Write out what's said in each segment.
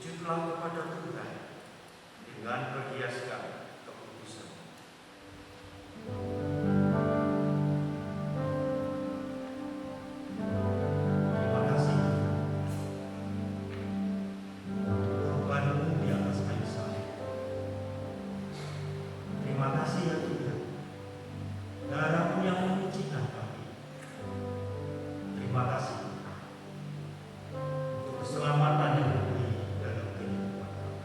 Sujudlah kepada Tuhan dengan berhiaskan keputusan. Terima kasih korbanmu di atas kayu salib. Terima kasih ya Tuhan, darahmu yang menyucikan kami. Terima kasih untuk keselamatan yang berdiri dalam kehidupan kami.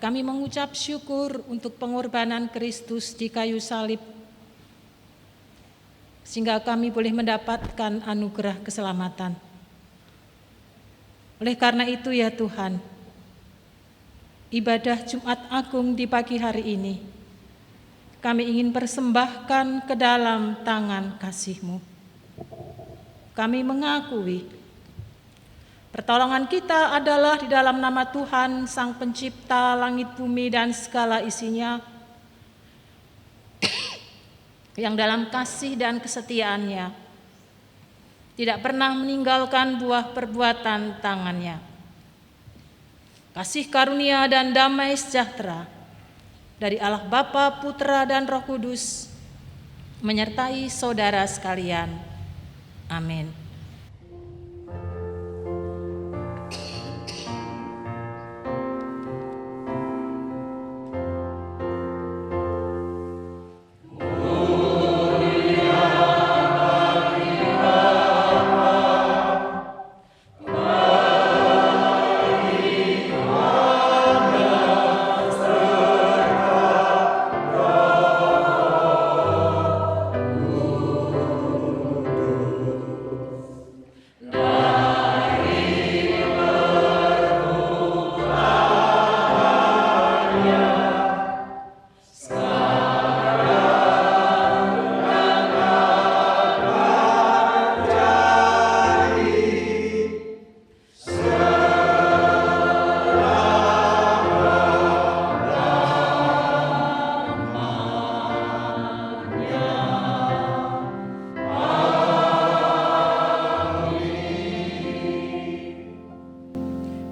kami mengucap syukur untuk pengorbanan Kristus di kayu salib, sehingga kami boleh mendapatkan anugerah keselamatan. Oleh karena itu ya Tuhan, ibadah Jumat Agung di pagi hari ini, kami ingin persembahkan ke dalam tangan kasih-Mu. Kami mengakui pertolongan kita adalah di dalam nama Tuhan, Sang Pencipta langit bumi dan segala isinya, yang dalam kasih dan kesetiaannya tidak pernah meninggalkan buah perbuatan tangannya. Kasih karunia dan damai sejahtera dari Allah Bapa, Putra, dan Roh Kudus menyertai saudara sekalian. Amin.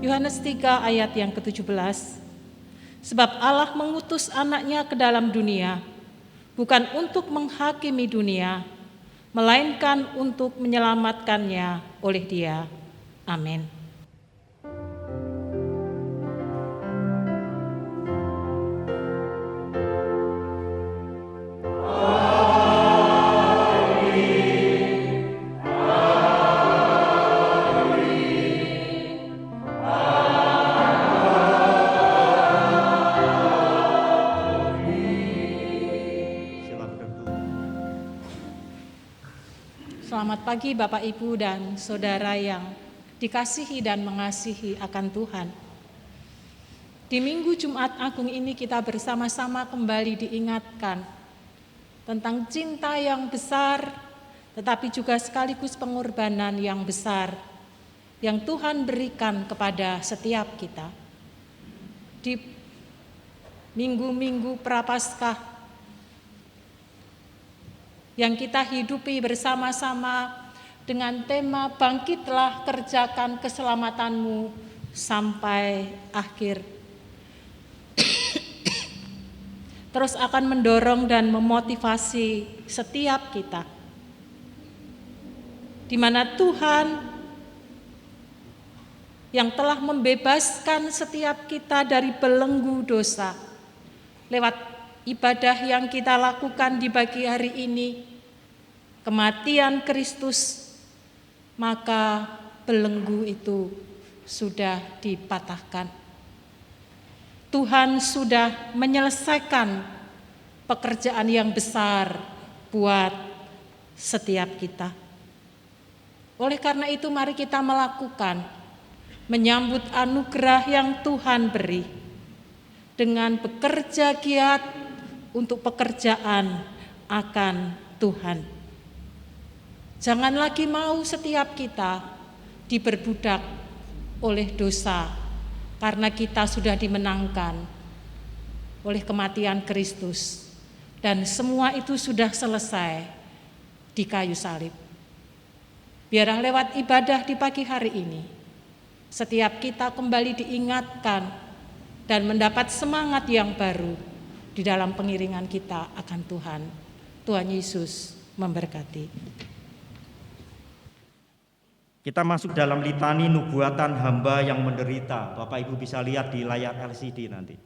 Yohanes 3 ayat yang ke-17, sebab Allah mengutus anaknya ke dalam dunia, bukan untuk menghakimi dunia, melainkan untuk menyelamatkannya oleh Dia. Amin. Selamat pagi Bapak, Ibu, dan Saudara yang dikasihi dan mengasihi akan Tuhan. Di Minggu Jumat Agung ini kita bersama-sama kembali diingatkan tentang cinta yang besar, tetapi juga sekaligus pengorbanan yang besar yang Tuhan berikan kepada setiap kita. Di minggu-minggu Prapaskah yang kita hidupi bersama-sama dengan tema bangkitlah kerjakan keselamatanmu sampai akhir, terus akan mendorong dan memotivasi setiap kita, di mana Tuhan yang telah membebaskan setiap kita dari belenggu dosa lewat ibadah yang kita lakukan di pagi hari ini, kematian Kristus, maka belenggu itu sudah dipatahkan. Tuhan sudah menyelesaikan pekerjaan yang besar buat setiap kita. Oleh karena itu mari kita melakukan, menyambut anugerah yang Tuhan beri dengan bekerja giat untuk pekerjaan akan Tuhan. Jangan lagi mau setiap kita diperbudak oleh dosa, karena kita sudah dimenangkan oleh kematian Kristus, dan semua itu sudah selesai di kayu salib. Biarlah lewat ibadah di pagi hari ini, setiap kita kembali diingatkan dan mendapat semangat yang baru di dalam pengiringan kita akan Tuhan. Tuhan Yesus memberkati. Kita masuk dalam litani nubuatan hamba yang menderita. Bapak Ibu bisa lihat di layar LCD nanti.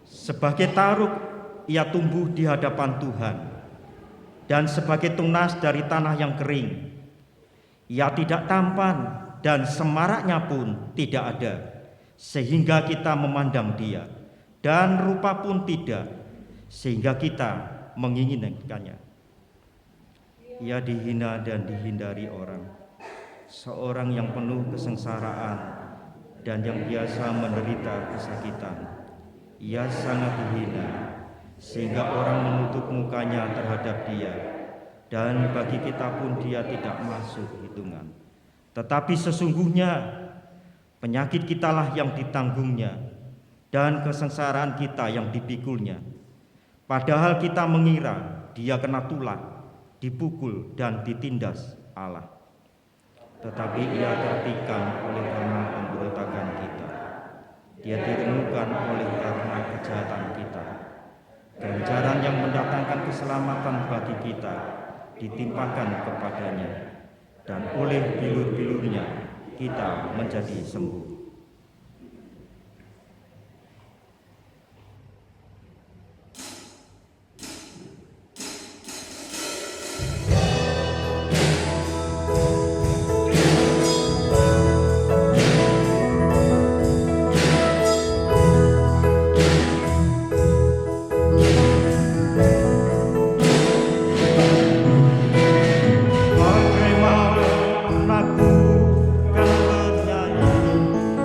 Sebagai taruk ia tumbuh di hadapan Tuhan, dan sebagai tunas dari tanah yang kering, Ia tidak tampan dan semaraknya pun tidak ada, sehingga kita memandang dia, dan rupa pun tidak, sehingga kita menginginkannya. Ia dihina dan dihindari orang, seorang yang penuh kesengsaraan dan yang biasa menderita kesakitan. Ia sangat dihina, sehingga orang menutup mukanya terhadap dia, dan bagi kita pun dia tidak masuk hitungan. Tetapi sesungguhnya penyakit kitalah yang ditanggungnya, dan kesengsaraan kita yang dipikulnya. Padahal kita mengira dia kena tulah, dipukul dan ditindas Allah. Tetapi ia tertikam oleh karena pemberontakan kita, dia diremukkan oleh karena kejahatan kita. Ganjaran yang mendatangkan keselamatan bagi kita ditimpakan kepadanya, dan oleh bilur-bilurnya kita menjadi sembuh. Bagaimana aku kan bernyanyi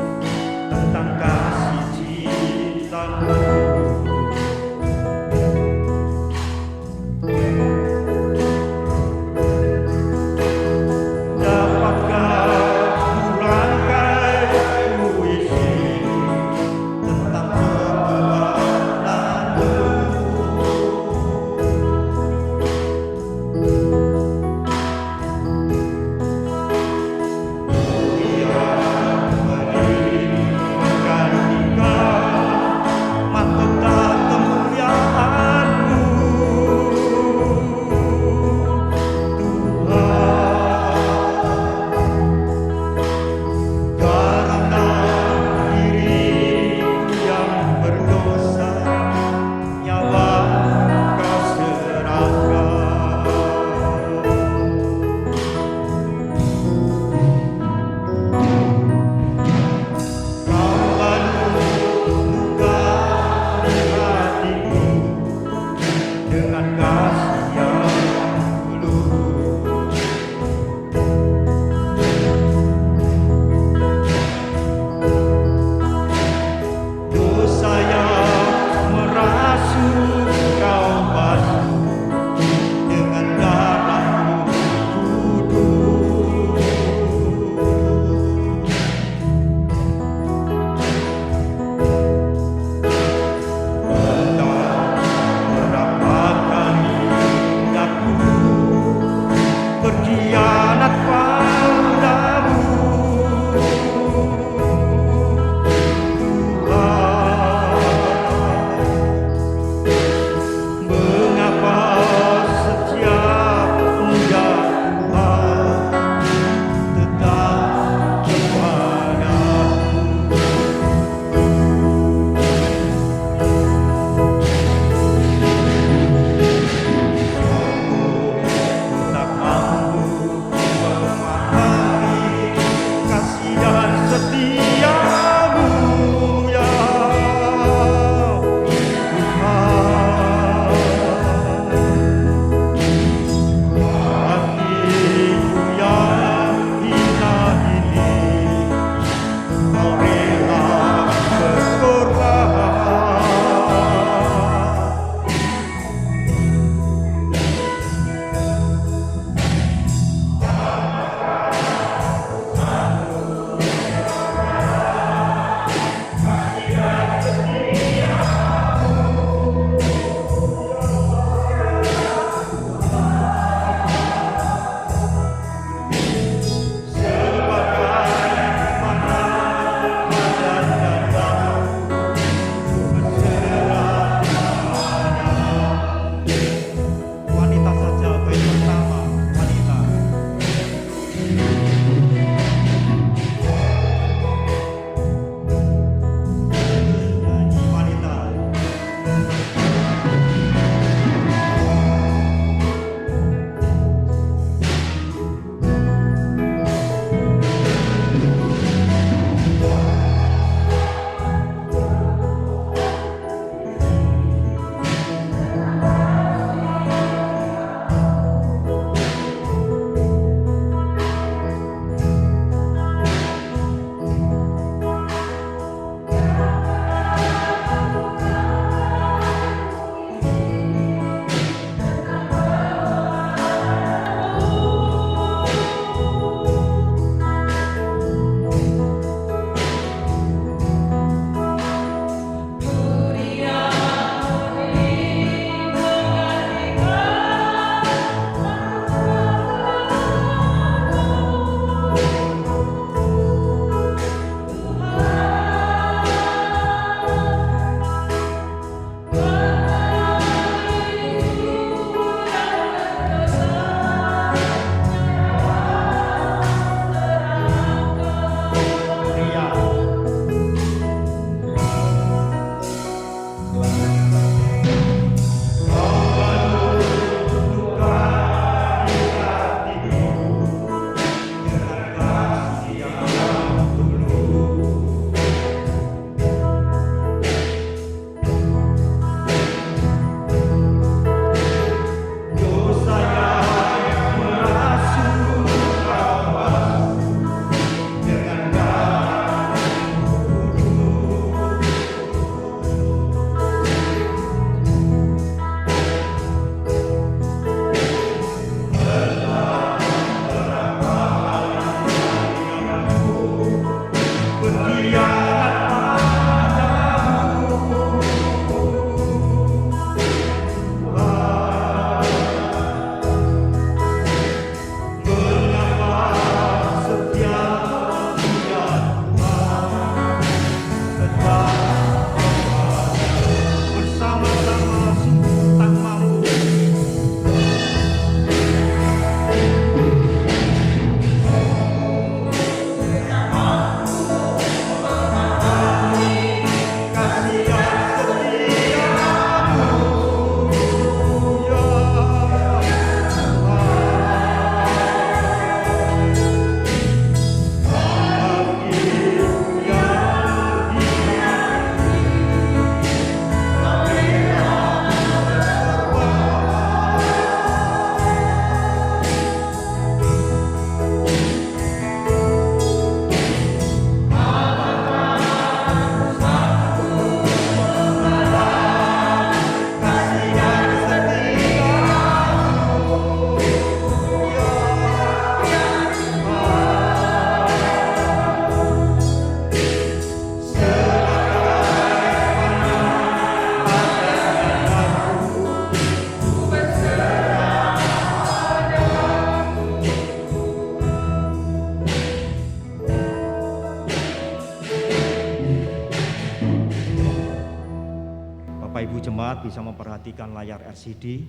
Bapak Ibu jemaat bisa memperhatikan layar LCD.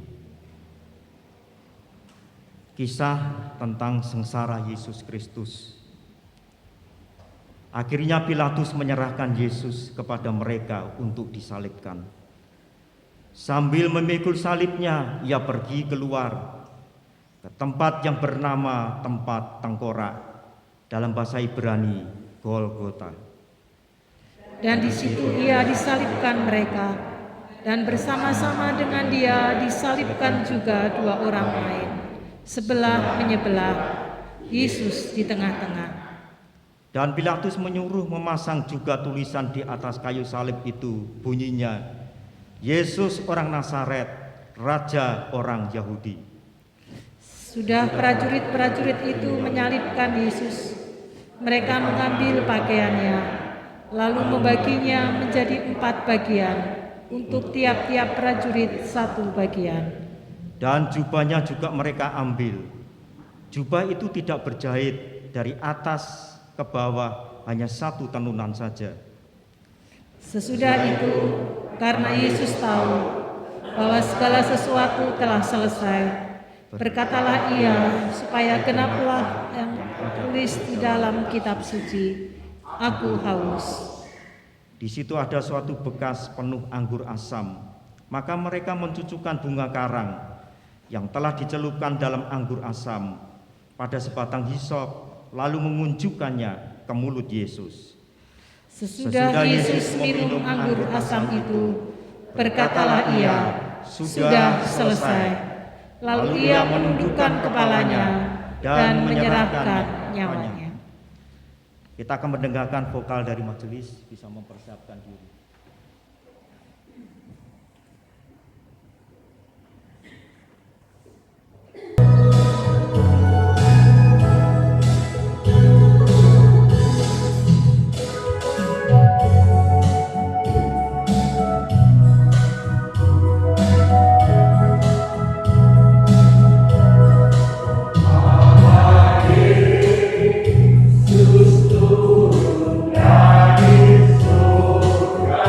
Kisah tentang sengsara Yesus Kristus. Akhirnya Pilatus menyerahkan Yesus kepada mereka untuk disalibkan. Sambil memikul salibnya, ia pergi keluar ke tempat yang bernama tempat tengkorak, dalam bahasa Ibrani Golgota. Dan di situ ia disalibkan mereka, dan bersama-sama dengan dia disalibkan juga dua orang lain, sebelah menyebelah, Yesus di tengah-tengah. Dan Pilatus menyuruh memasang juga tulisan di atas kayu salib itu, bunyinya, Yesus orang Nazaret, Raja orang Yahudi. Sudah prajurit-prajurit itu menyalibkan Yesus, mereka mengambil pakaiannya, lalu membaginya menjadi 4 bagian, untuk tiap-tiap prajurit 1 bagian. Dan jubahnya juga mereka ambil. Jubah itu tidak berjahit, dari atas ke bawah hanya 1 tenunan saja. Sesudah itu, karena Yesus tahu bahwa segala sesuatu telah selesai, berkatalah ia supaya genaplah yang tertulis di dalam kitab suci, "Aku haus." Di situ ada suatu bekas penuh anggur asam. Maka mereka mencucukkan bunga karang yang telah dicelupkan dalam anggur asam pada sebatang hisop, lalu mengunjukkannya ke mulut Yesus. Sesudah Yesus minum anggur asam itu, berkatalah ia, "Sudah selesai." Lalu ia menundukkan kepalanya dan menyerahkan nyawanya. Kita akan mendengarkan vokal dari majelis, bisa mempersiapkan diri. Yesus turun dari surga.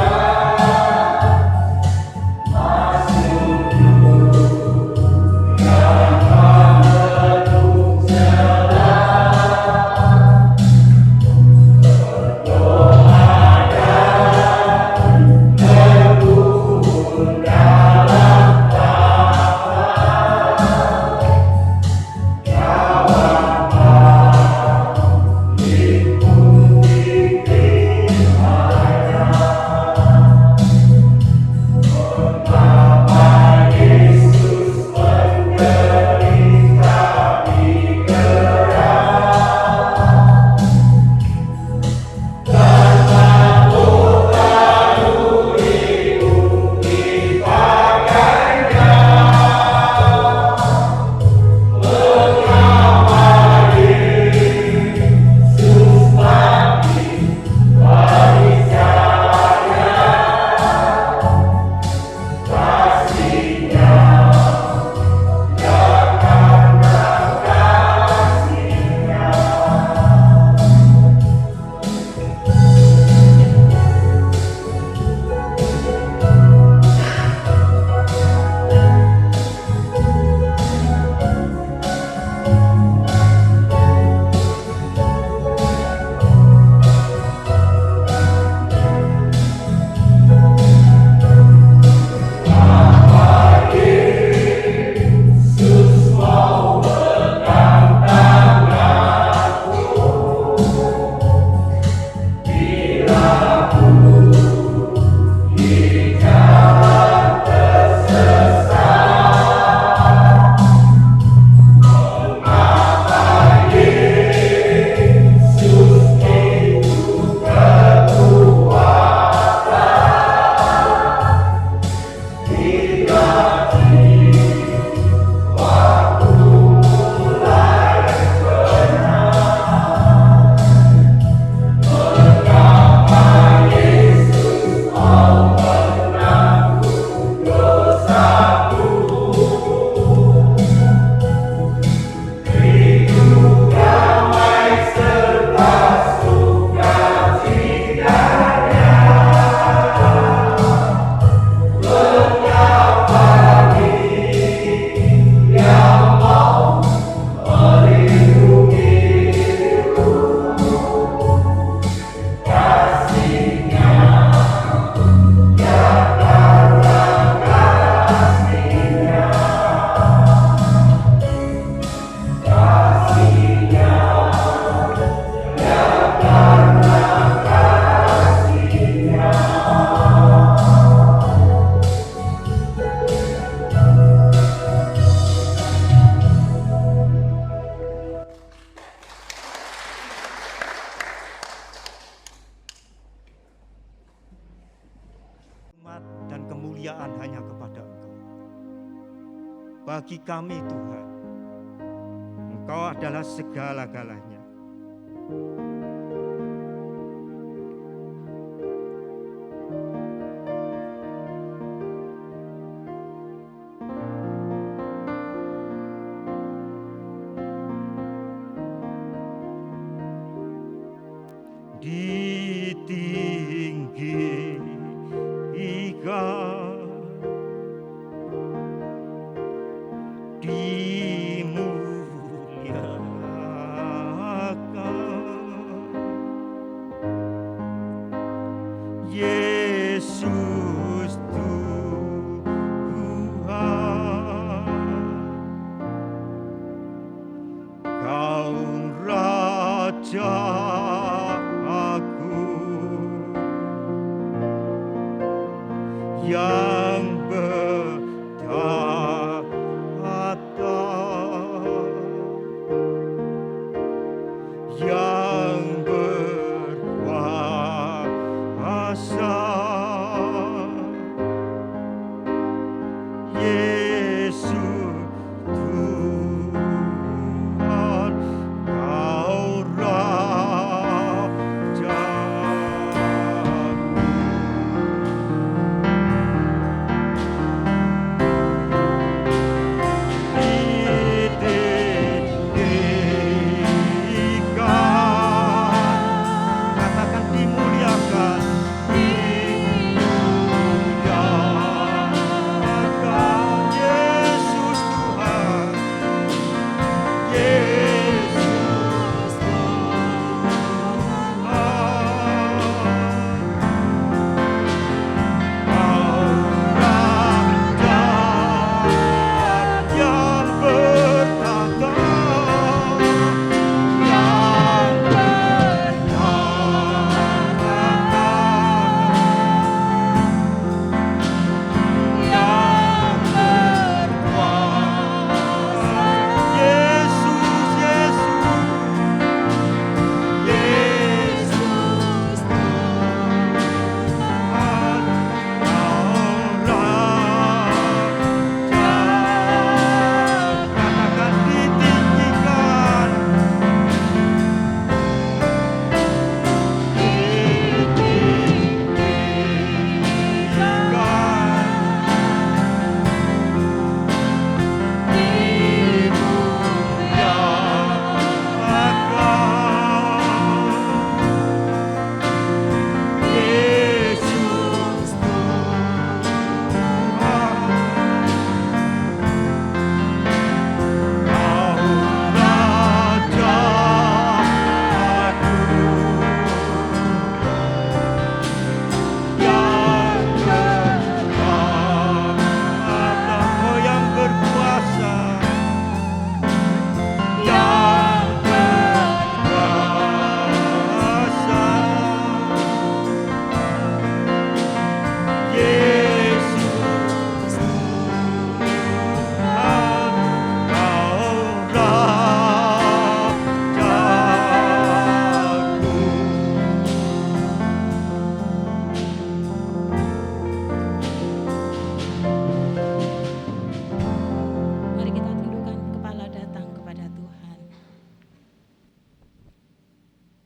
bagi kami Tuhan. Engkau adalah segala-galanya. Ditinggikan, dimuliakan, Yesus Tuhan, Kau Raja yang bertahta, yang berkuasa, Yesus Tuhan, Kau Raja.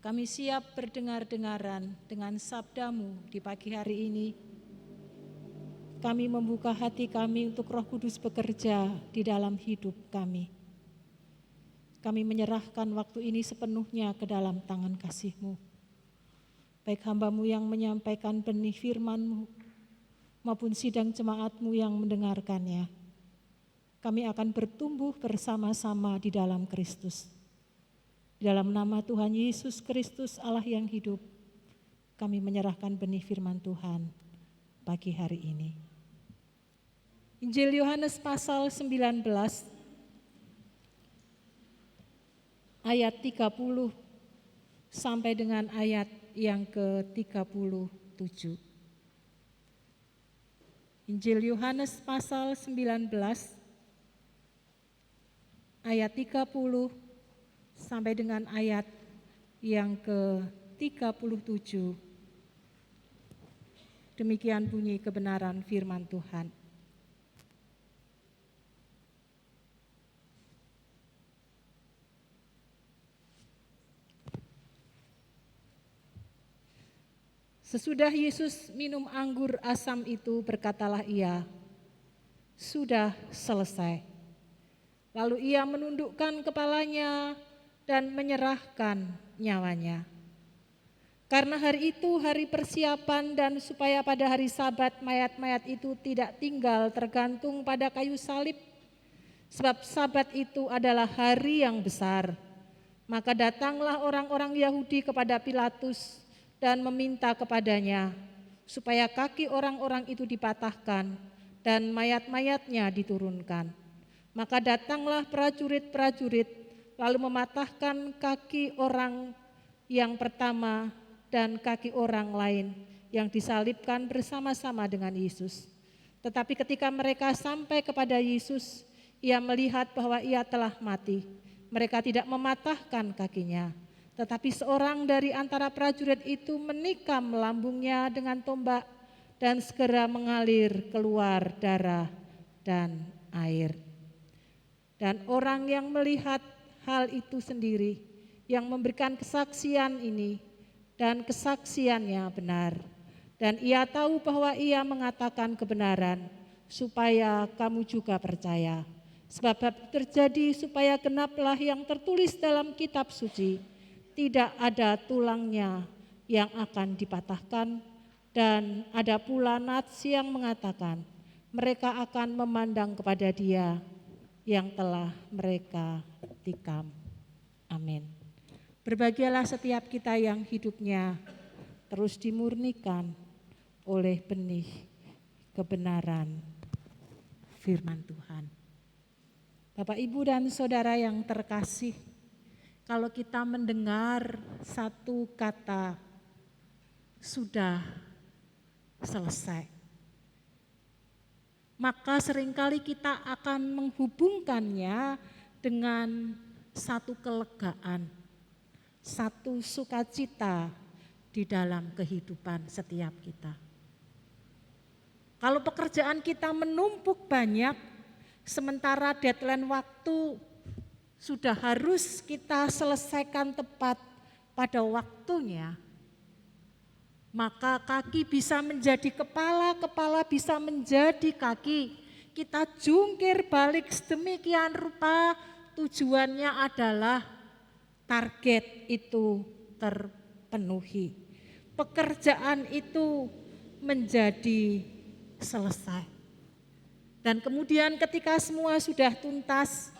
Kami siap berdengar-dengaran dengan sabda-Mu di pagi hari ini. Kami membuka hati kami untuk Roh Kudus bekerja di dalam hidup kami. Kami menyerahkan waktu ini sepenuhnya ke dalam tangan kasih-Mu. Baik hamba-Mu yang menyampaikan benih firman-Mu maupun sidang jemaat-Mu yang mendengarkannya. Kami akan bertumbuh bersama-sama di dalam Kristus. Di dalam nama Tuhan Yesus Kristus Allah yang hidup, kami menyerahkan benih firman Tuhan pagi hari ini. Injil Yohanes pasal 19 ayat 30 sampai dengan ayat yang ke-37. Injil Yohanes pasal 19 ayat 30 sampai dengan ayat yang ke-37. Demikian bunyi kebenaran firman Tuhan. Sesudah Yesus minum anggur asam itu, berkatalah ia, "Sudah selesai." Lalu ia menundukkan kepalanya dan menyerahkan nyawanya. Karena hari itu hari persiapan dan supaya pada hari Sabat mayat-mayat itu tidak tinggal tergantung pada kayu salib, sebab Sabat itu adalah hari yang besar. Maka datanglah orang-orang Yahudi kepada Pilatus dan meminta kepadanya supaya kaki orang-orang itu dipatahkan dan mayat-mayatnya diturunkan. Maka datanglah prajurit-prajurit lalu mematahkan kaki orang yang pertama dan kaki orang lain yang disalibkan bersama-sama dengan Yesus. Tetapi ketika mereka sampai kepada Yesus, ia melihat bahwa ia telah mati. Mereka tidak mematahkan kakinya. Tetapi seorang dari antara prajurit itu menikam lambungnya dengan tombak dan segera mengalir keluar darah dan air. Dan orang yang melihat hal itu sendiri, yang memberikan kesaksian ini, dan kesaksiannya benar. Dan ia tahu bahwa ia mengatakan kebenaran, supaya kamu juga percaya. Sebab terjadi supaya genaplah yang tertulis dalam kitab suci, tidak ada tulangnya yang akan dipatahkan. Dan ada pula nats yang mengatakan, mereka akan memandang kepada dia yang telah mereka tikam. Amin. Berbahagialah setiap kita yang hidupnya terus dimurnikan oleh benih kebenaran firman Tuhan. Bapak, Ibu, dan Saudara yang terkasih, kalau kita mendengar satu kata sudah selesai, maka seringkali kita akan menghubungkannya dengan satu kelegaan, satu sukacita di dalam kehidupan setiap kita. Kalau pekerjaan kita menumpuk banyak, sementara deadline waktu sudah harus kita selesaikan tepat pada waktunya, maka kaki bisa menjadi kepala, kepala bisa menjadi kaki. Kita jungkir balik sedemikian rupa, tujuannya adalah target itu terpenuhi. Pekerjaan itu menjadi selesai. Dan kemudian ketika semua sudah tuntas,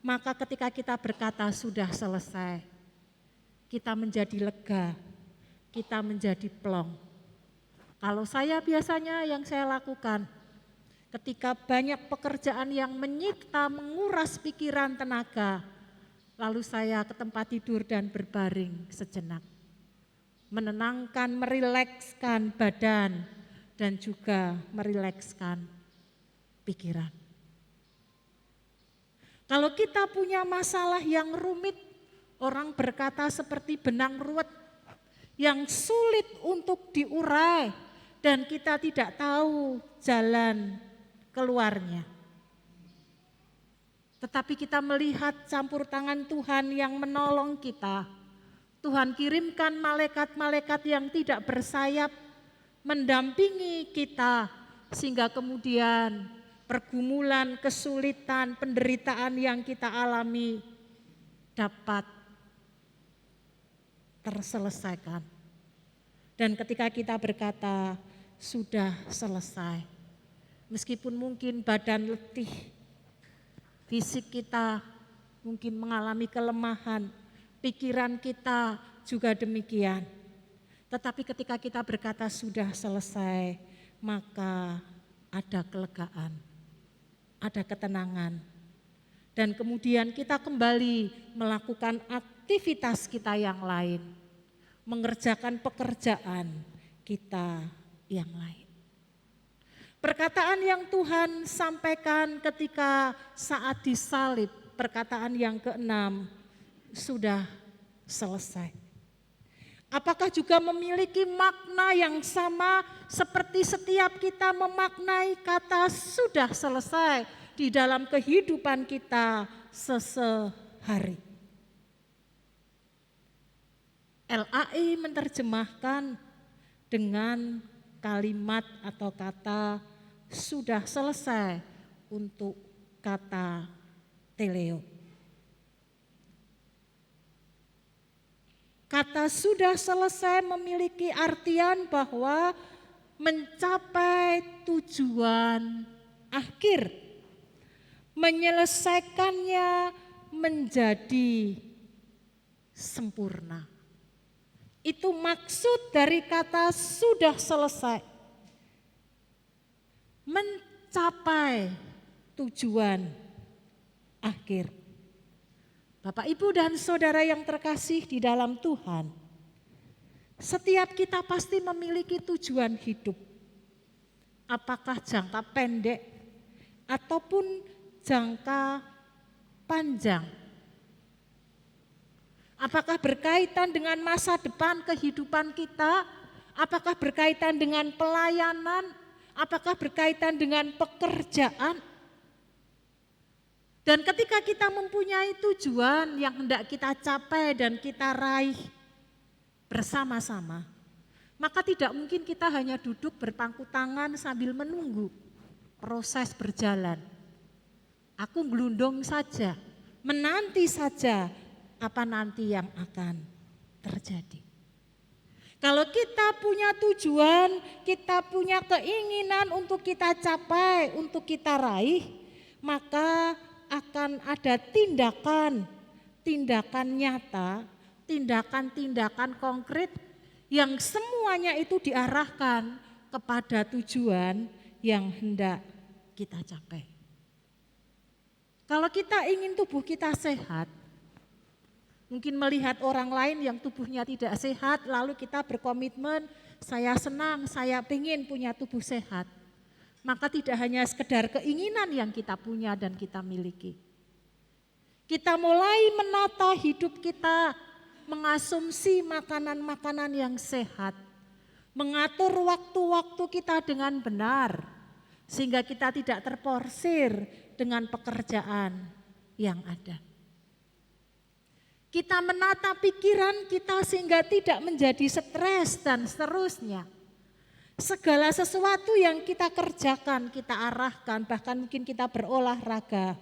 maka ketika kita berkata sudah selesai, kita menjadi lega, kita menjadi plong. Kalau saya biasanya yang saya lakukan, ketika banyak pekerjaan yang menyita, menguras pikiran, tenaga, lalu saya ke tempat tidur dan berbaring sejenak. Menenangkan, merilekskan badan dan juga merilekskan pikiran. Kalau kita punya masalah yang rumit, orang berkata seperti benang ruwet yang sulit untuk diurai dan kita tidak tahu jalan keluarnya. Tetapi kita melihat campur tangan Tuhan yang menolong kita. Tuhan kirimkan malaikat-malaikat yang tidak bersayap mendampingi kita sehingga kemudian pergumulan, kesulitan, penderitaan yang kita alami dapat terselesaikan. Dan ketika kita berkata sudah selesai, meskipun mungkin badan letih, fisik kita mungkin mengalami kelemahan, pikiran kita juga demikian. Tetapi ketika kita berkata sudah selesai, maka ada kelegaan, ada ketenangan. Dan kemudian kita kembali melakukan aktivitas kita yang lain, mengerjakan pekerjaan kita yang lain. Perkataan yang Tuhan sampaikan ketika saat disalib, perkataan yang keenam, sudah selesai. Apakah juga memiliki makna yang sama seperti setiap kita memaknai kata sudah selesai di dalam kehidupan kita sehari-hari? LAI menerjemahkan dengan kalimat atau kata sudah selesai untuk kata teleo. Kata sudah selesai memiliki artian bahwa mencapai tujuan akhir, menyelesaikannya menjadi sempurna. Itu maksud dari kata sudah selesai. Mencapai tujuan akhir. Bapak, Ibu, dan saudara yang terkasih di dalam Tuhan, setiap kita pasti memiliki tujuan hidup. Apakah jangka pendek ataupun jangka panjang. Apakah berkaitan dengan masa depan kehidupan kita? Apakah berkaitan dengan pelayanan? Apakah berkaitan dengan pekerjaan? Dan ketika kita mempunyai tujuan yang hendak kita capai dan kita raih bersama-sama, maka tidak mungkin kita hanya duduk berpangku tangan sambil menunggu proses berjalan. Aku gelundung saja, menanti saja apa nanti yang akan terjadi. Kalau kita punya tujuan, kita punya keinginan untuk kita capai, untuk kita raih, maka akan ada tindakan nyata, tindakan konkret yang semuanya itu diarahkan kepada tujuan yang hendak kita capai. Kalau kita ingin tubuh kita sehat, mungkin melihat orang lain yang tubuhnya tidak sehat, lalu kita berkomitmen, saya senang, saya ingin punya tubuh sehat. Maka tidak hanya sekedar keinginan yang kita punya dan kita miliki. Kita mulai menata hidup kita, mengasumsi makanan-makanan yang sehat, mengatur waktu-waktu kita dengan benar, sehingga kita tidak terporsir dengan pekerjaan yang ada. Kita menata pikiran kita sehingga tidak menjadi stres dan seterusnya. Segala sesuatu yang kita kerjakan, kita arahkan, bahkan mungkin kita berolahraga,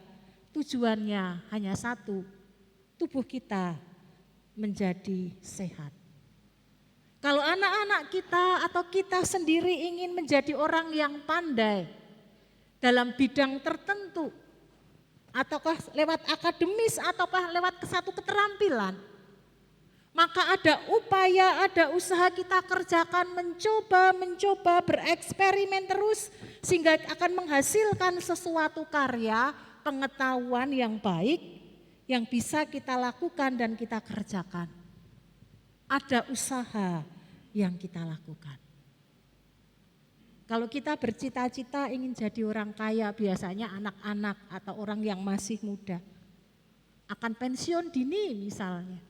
tujuannya hanya satu, tubuh kita menjadi sehat. Kalau anak-anak kita atau kita sendiri ingin menjadi orang yang pandai dalam bidang tertentu, ataukah lewat akademis, ataukah lewat satu keterampilan, maka ada upaya, ada usaha kita kerjakan, mencoba, bereksperimen terus sehingga akan menghasilkan sesuatu karya, pengetahuan yang baik yang bisa kita lakukan dan kita kerjakan. Ada usaha yang kita lakukan. Kalau kita bercita-cita ingin jadi orang kaya, biasanya anak-anak atau orang yang masih muda akan pensiun dini misalnya.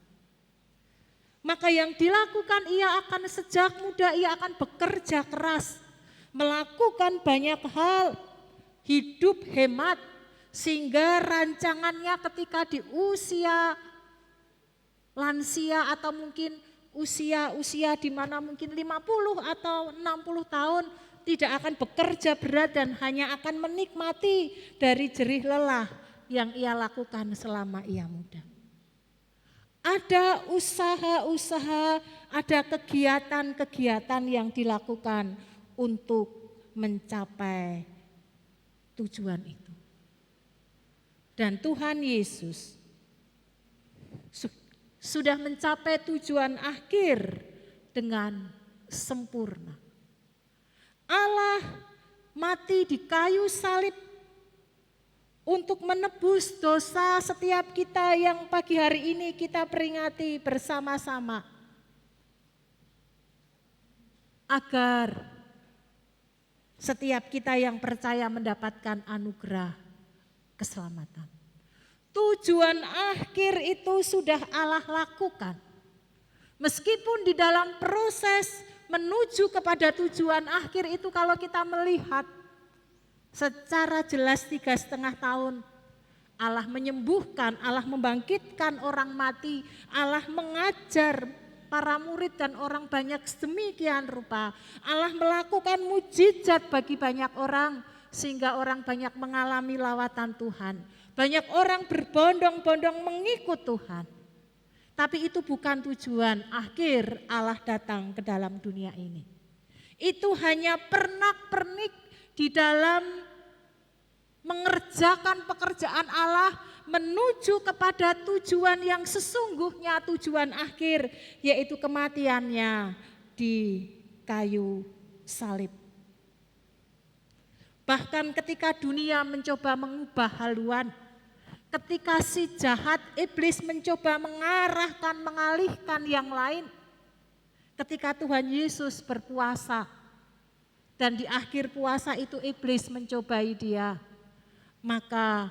Maka yang dilakukan ia akan sejak muda, ia akan bekerja keras, melakukan banyak hal, hidup hemat, sehingga rancangannya ketika di usia lansia atau mungkin usia di mana mungkin 50 atau 60 tahun tidak akan bekerja berat dan hanya akan menikmati dari jerih lelah yang ia lakukan selama ia muda. Ada usaha-usaha, ada kegiatan-kegiatan yang dilakukan untuk mencapai tujuan itu. Dan Tuhan Yesus sudah mencapai tujuan akhir dengan sempurna. Allah mati di kayu salib untuk menebus dosa setiap kita yang pagi hari ini kita peringati bersama-sama. Agar setiap kita yang percaya mendapatkan anugerah keselamatan. Tujuan akhir itu sudah Allah lakukan. Meskipun di dalam proses menuju kepada tujuan akhir itu kalau kita melihat secara jelas 3,5 tahun Allah menyembuhkan, Allah membangkitkan orang mati, Allah mengajar para murid dan orang banyak sedemikian rupa. Allah melakukan mujizat bagi banyak orang sehingga orang banyak mengalami lawatan Tuhan. Banyak orang berbondong-bondong mengikut Tuhan. Tapi itu bukan tujuan akhir Allah datang ke dalam dunia ini. Itu hanya pernak-pernik di dalam mengerjakan pekerjaan Allah menuju kepada tujuan yang sesungguhnya, tujuan akhir, yaitu kematiannya di kayu salib. Bahkan ketika dunia mencoba mengubah haluan, ketika si jahat iblis mencoba mengarahkan, mengalihkan yang lain, ketika Tuhan Yesus berpuasa dan di akhir puasa itu iblis mencobai dia, maka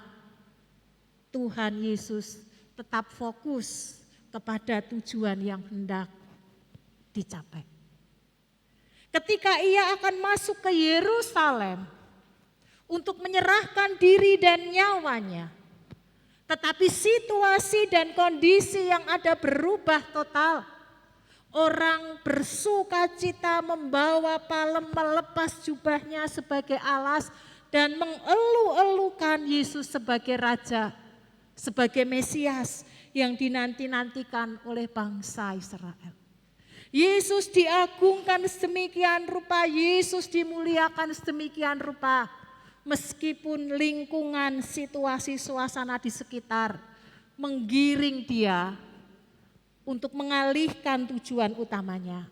Tuhan Yesus tetap fokus kepada tujuan yang hendak dicapai. Ketika ia akan masuk ke Yerusalem untuk menyerahkan diri dan nyawanya, tetapi situasi dan kondisi yang ada berubah total. Orang bersukacita membawa palem, melepas jubahnya sebagai alas dan mengeluh-elukan Yesus sebagai Raja, sebagai Mesias yang dinanti-nantikan oleh bangsa Israel. Yesus diagungkan sedemikian rupa, Yesus dimuliakan sedemikian rupa, meskipun lingkungan, situasi, suasana di sekitar menggiring dia untuk mengalihkan tujuan utamanya.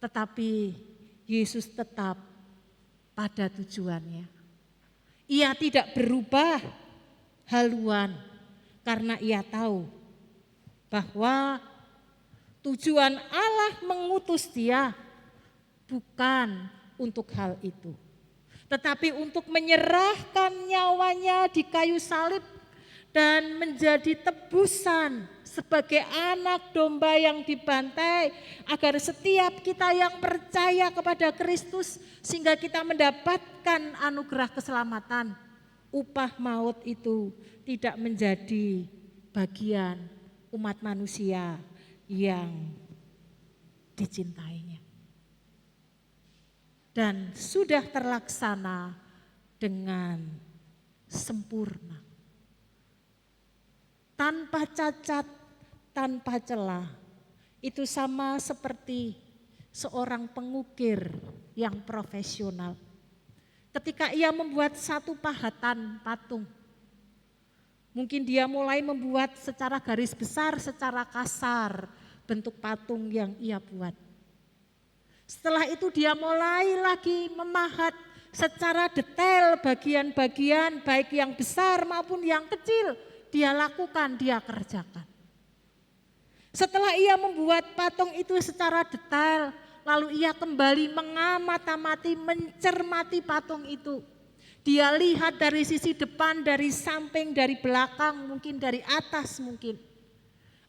Tetapi Yesus tetap pada tujuannya. Ia tidak berubah haluan karena ia tahu bahwa tujuan Allah mengutus dia bukan untuk hal itu, tetapi untuk menyerahkan nyawanya di kayu salib dan menjadi tebusan sebagai anak domba yang dibantai, agar setiap kita yang percaya kepada Kristus sehingga kita mendapatkan anugerah keselamatan, upah maut itu tidak menjadi bagian umat manusia yang dicintainya. Dan sudah terlaksana dengan sempurna, tanpa cacat, tanpa celah. Itu sama seperti seorang pengukir yang profesional. Ketika ia membuat satu pahatan patung, mungkin dia mulai membuat secara garis besar, secara kasar bentuk patung yang ia buat. Setelah itu dia mulai lagi memahat secara detail bagian-bagian, baik yang besar maupun yang kecil, dia lakukan, dia kerjakan. Setelah ia membuat patung itu secara detail, lalu ia kembali mengamati, mencermati patung itu. Dia lihat dari sisi depan, dari samping, dari belakang, mungkin dari atas mungkin.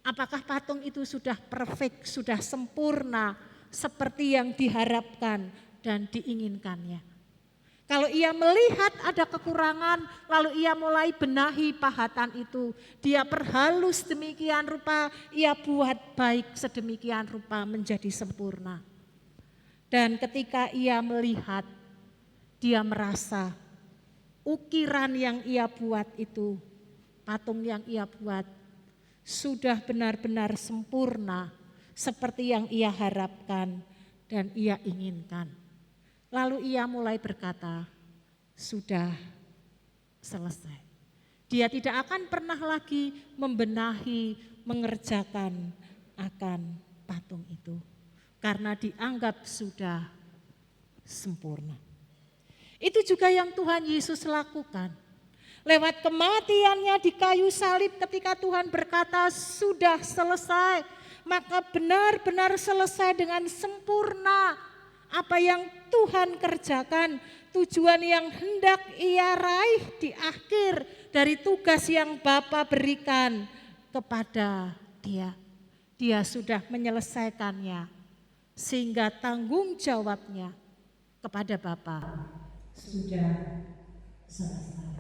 Apakah patung itu sudah perfect, sudah sempurna seperti yang diharapkan dan diinginkannya. Kalau ia melihat ada kekurangan, lalu ia mulai benahi pahatan itu. Dia perhalus demikian rupa, ia buat baik sedemikian rupa menjadi sempurna. Dan ketika ia melihat, dia merasa ukiran yang ia buat itu, patung yang ia buat, sudah benar-benar sempurna seperti yang ia harapkan dan ia inginkan. Lalu ia mulai berkata, sudah selesai. Dia tidak akan pernah lagi membenahi, mengerjakan akan patung itu. Karena dianggap sudah sempurna. Itu juga yang Tuhan Yesus lakukan. Lewat kematiannya di kayu salib ketika Tuhan berkata sudah selesai. Maka benar-benar selesai dengan sempurna. Apa yang Tuhan kerjakan, tujuan yang hendak ia raih di akhir dari tugas yang Bapa berikan kepada dia. Dia sudah menyelesaikannya sehingga tanggung jawabnya kepada Bapa sudah selesai.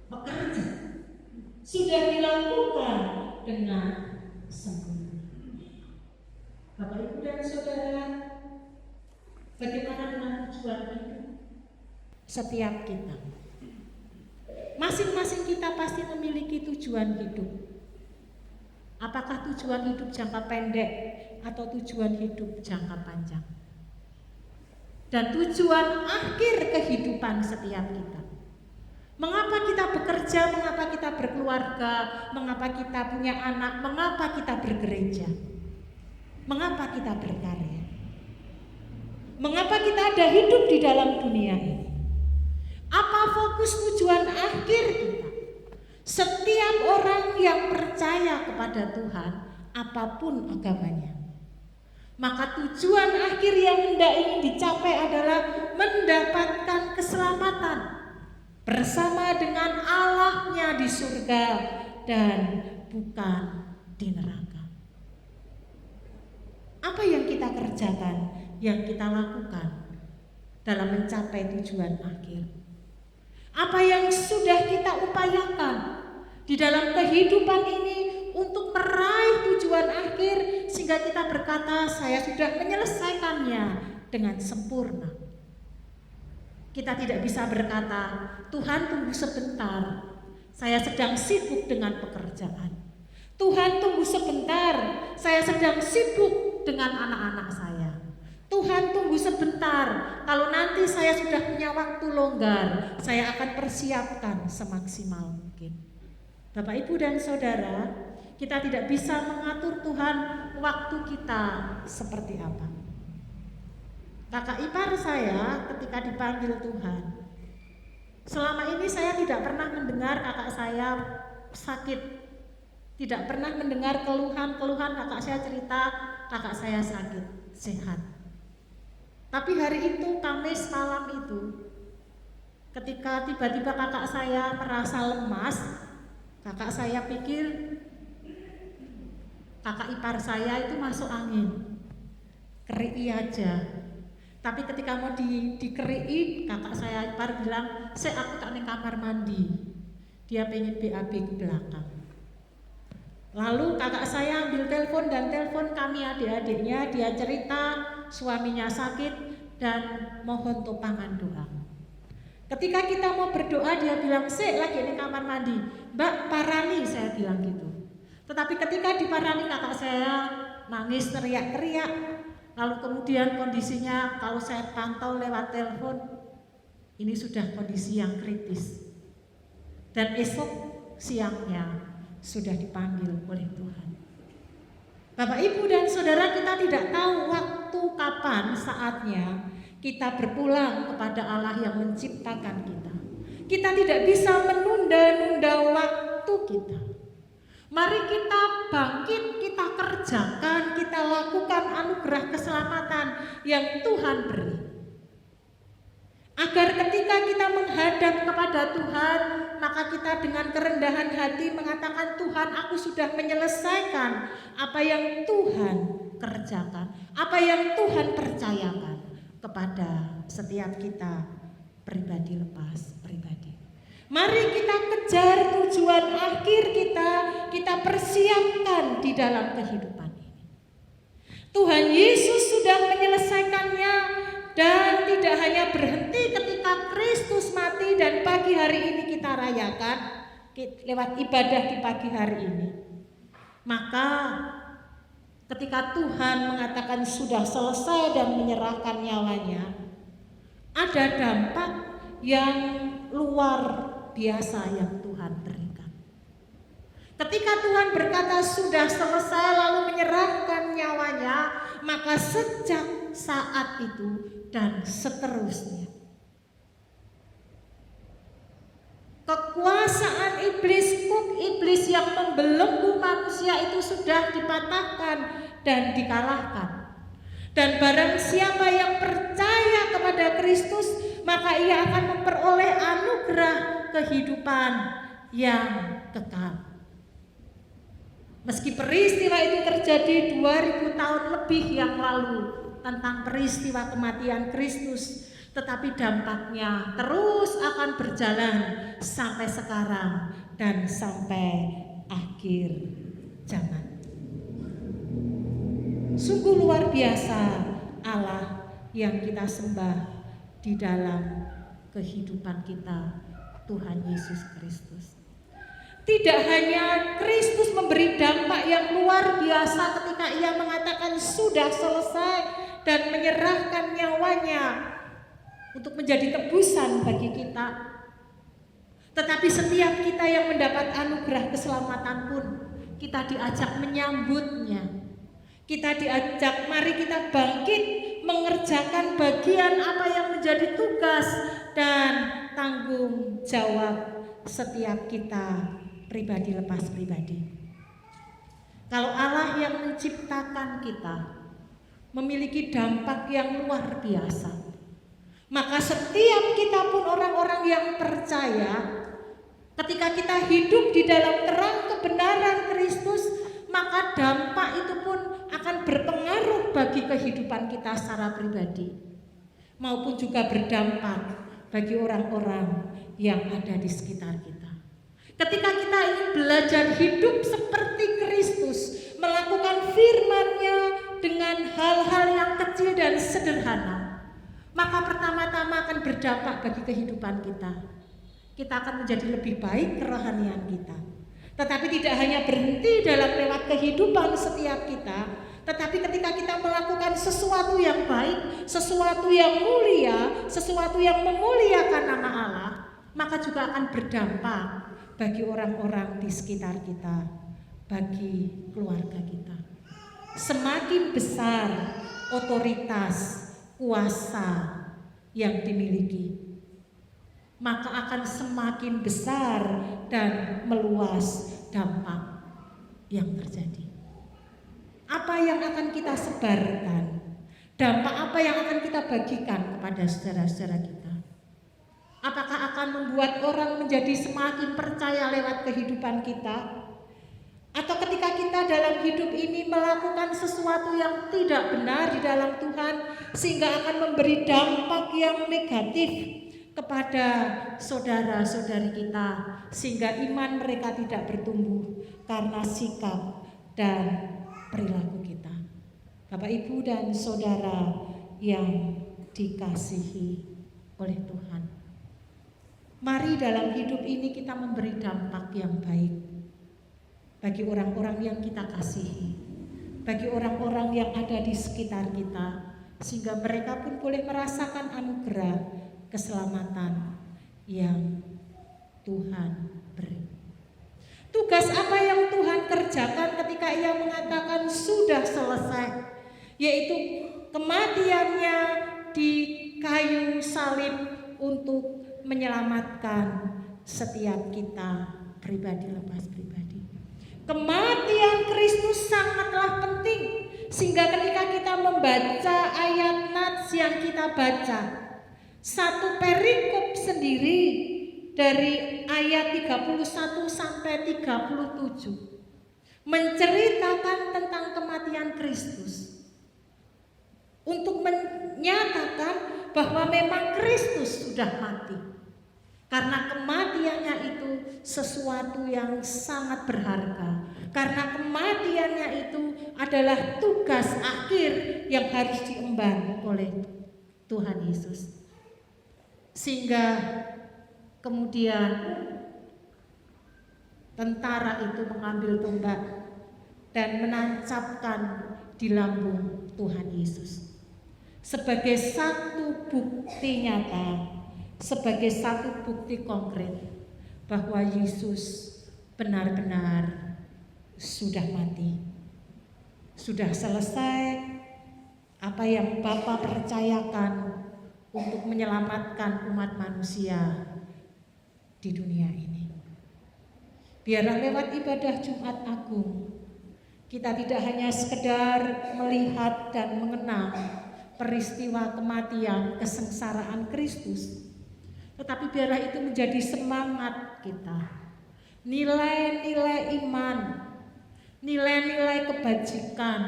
Pekerjaan sudah dilakukan dengan sempurna. Bagaimana dengan tujuan hidup setiap kita? Masing-masing kita pasti memiliki tujuan hidup. Apakah tujuan hidup jangka pendek atau tujuan hidup jangka panjang? Dan tujuan akhir kehidupan setiap kita. Mengapa kita bekerja, mengapa kita berkeluarga, mengapa kita punya anak, mengapa kita bergereja, mengapa kita berkarya, mengapa kita ada hidup di dalam dunia ini. Apa fokus tujuan akhir kita? Setiap orang yang percaya kepada Tuhan, apapun agamanya, maka tujuan akhir yang hendak ingin dicapai adalah mendapatkan keselamatan bersama dengan Allahnya di surga dan bukan di neraka. Apa yang kita kerjakan, yang kita lakukan dalam mencapai tujuan akhir? Apa yang sudah kita upayakan di dalam kehidupan ini untuk meraih tujuan akhir sehingga kita berkata, saya sudah menyelesaikannya dengan sempurna. Kita tidak bisa berkata, Tuhan tunggu sebentar, saya sedang sibuk dengan pekerjaan. Tuhan tunggu sebentar, saya sedang sibuk dengan anak-anak saya. Tuhan tunggu sebentar, kalau nanti saya sudah punya waktu longgar, saya akan persiapkan semaksimal mungkin. Bapak, Ibu, dan Saudara, kita tidak bisa mengatur Tuhan waktu kita seperti apa. Kakak ipar saya ketika dipanggil Tuhan, selama ini saya tidak pernah mendengar kakak saya sakit, tidak pernah mendengar keluhan kakak saya cerita kakak saya sakit, sehat. Tapi hari itu, Kamis malam itu, ketika tiba-tiba kakak saya merasa lemas, kakak saya pikir kakak ipar saya itu masuk angin, keriki aja. Tapi ketika mau dikeriki, kakak saya ipar bilang, aku tak ning kamar mandi. Dia pengen BAB ke belakang. Lalu kakak saya ambil telepon dan telepon kami adik-adiknya, dia cerita suaminya sakit dan mohon topangan doa. Ketika kita mau berdoa, dia bilang, lagi di kamar mandi. Mbak, parani, saya bilang gitu. Tetapi ketika diparani, kakak saya nangis teriak-teriak. Lalu kemudian kondisinya kalau saya pantau lewat telepon, ini sudah kondisi yang kritis. Dan esok siangnya sudah dipanggil oleh Tuhan. Bapak, Ibu, dan Saudara, kita tidak tahu waktu kapan saatnya kita berpulang kepada Allah yang menciptakan kita. Kita tidak bisa menunda-nunda waktu kita. Mari kita bangkit, kita kerjakan, kita lakukan anugerah keselamatan yang Tuhan beri. Agar ketika kita menghadap kepada Tuhan, maka kita dengan kerendahan hati mengatakan, Tuhan, aku sudah menyelesaikan apa yang Tuhan kerjakan, apa yang Tuhan percayakan kepada setiap kita pribadi lepas pribadi. Mari kita kejar tujuan akhir kita persiapkan di dalam kehidupan ini. Tuhan Yesus sudah menyelesaikannya dan tidak hanya berhenti ketika Kristus mati dan pagi hari ini kita rayakan lewat ibadah di pagi hari ini. Maka ketika Tuhan mengatakan sudah selesai dan menyerahkan nyawanya, ada dampak yang luar biasa yang Tuhan berikan. Ketika Tuhan berkata sudah selesai lalu menyerahkan nyawanya, maka sejak saat itu dan seterusnya kekuasaan iblis yang membelenggu manusia itu sudah dipatahkan dan dikalahkan. Dan barang siapa yang percaya kepada Kristus, maka ia akan memperoleh anugerah kehidupan yang kekal. Meski peristiwa itu terjadi 2000 tahun lebih yang lalu tentang peristiwa kematian Kristus, tetapi dampaknya terus akan berjalan sampai sekarang dan sampai akhir zaman. Sungguh luar biasa Allah yang kita sembah di dalam kehidupan kita, Tuhan Yesus Kristus. Tidak hanya Kristus memberi dampak yang luar biasa ketika ia mengatakan sudah selesai dan menyerahkan nyawanya untuk menjadi tebusan bagi kita, tetapi setiap kita yang mendapat anugerah keselamatan pun kita diajak menyambutnya. Kita diajak, mari kita bangkit mengerjakan bagian apa yang menjadi tugas dan tanggung jawab setiap kita pribadi lepas pribadi. Kalau Allah yang menciptakan kita memiliki dampak yang luar biasa, maka setiap kita pun orang-orang yang percaya, ketika kita hidup di dalam terang kebenaran Kristus, maka dampak itu pun akan berpengaruh bagi kehidupan kita secara pribadi, maupun juga berdampak bagi orang-orang yang ada di sekitar kita. Ketika kita ingin belajar hidup seperti Kristus, melakukan firman-Nya dengan hal-hal yang kecil dan sederhana, maka pertama-tama akan berdampak bagi kehidupan kita. Kita akan menjadi lebih baik kerohanian kita. Tetapi tidak hanya berhenti dalam lewat kehidupan setiap kita, tetapi ketika kita melakukan sesuatu yang baik, sesuatu yang mulia, sesuatu yang memuliakan nama Allah, maka juga akan berdampak bagi orang-orang di sekitar kita, bagi keluarga kita. Semakin besar otoritas, kuasa yang dimiliki, maka akan semakin besar dan meluas dampak yang terjadi. Apa yang akan kita sebarkan? Dampak apa yang akan kita bagikan kepada saudara-saudara kita? Apakah akan membuat orang menjadi semakin percaya lewat kehidupan kita? Atau ketika kita dalam hidup ini melakukan sesuatu yang tidak benar di dalam Tuhan, sehingga akan memberi dampak yang negatif kepada saudara-saudari kita, sehingga iman mereka tidak bertumbuh karena sikap dan perilaku kita. Bapak, Ibu, dan saudara yang dikasihi oleh Tuhan, mari dalam hidup ini kita memberi dampak yang baik bagi orang-orang yang kita kasihi, bagi orang-orang yang ada di sekitar kita, sehingga mereka pun boleh merasakan anugerah keselamatan yang Tuhan beri. Tugas apa yang Tuhan kerjakan ketika Ia mengatakan sudah selesai, yaitu kematiannya di kayu salib untuk menyelamatkan setiap kita pribadi lepas pribadi. Kematian Kristus sangatlah penting, sehingga ketika kita membaca ayat nats yang kita baca, satu perikop sendiri dari ayat 31 sampai 37 menceritakan tentang kematian Kristus, untuk menyatakan bahwa memang Kristus sudah mati, karena kematiannya itu sesuatu yang sangat berharga, karena kematiannya itu adalah tugas akhir yang harus diemban oleh Tuhan Yesus, sehingga kemudian tentara itu mengambil tombak dan menancapkan di lambung Tuhan Yesus sebagai satu bukti nyata, sebagai satu bukti konkret bahwa Yesus benar-benar sudah mati, sudah selesai apa yang Bapa percayakan untuk menyelamatkan umat manusia di dunia ini. Biarlah lewat ibadah Jumat Agung kita tidak hanya sekedar melihat dan mengenang peristiwa kematian, kesengsaraan Kristus, tetapi biarlah itu menjadi semangat kita, nilai-nilai iman, nilai-nilai kebajikan,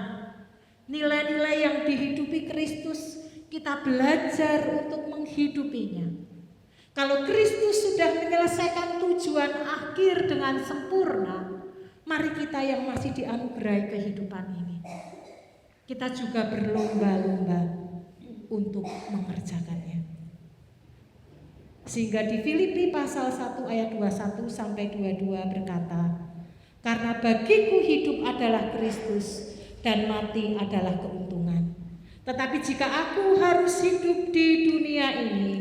nilai-nilai yang dihidupi Kristus, kita belajar untuk menghidupinya. Kalau Kristus sudah menyelesaikan tujuan akhir dengan sempurna, mari kita yang masih dianugerahi kehidupan ini, kita juga berlomba-lomba untuk mengerjakannya. Sehingga di Filipi pasal 1 ayat 21 sampai 22 berkata, "Karena bagiku hidup adalah Kristus dan mati adalah keuntungan. Tetapi jika aku harus hidup di dunia ini,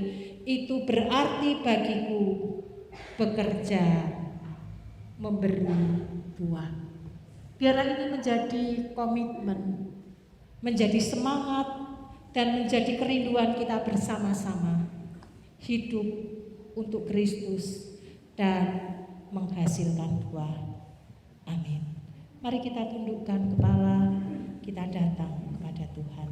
itu berarti bagiku bekerja, memberi buah." Biarlah ini menjadi komitmen, menjadi semangat, dan menjadi kerinduan kita bersama-sama. Hidup untuk Kristus dan menghasilkan buah. Amin. Mari kita tundukkan kepala, kita datang kepada Tuhan.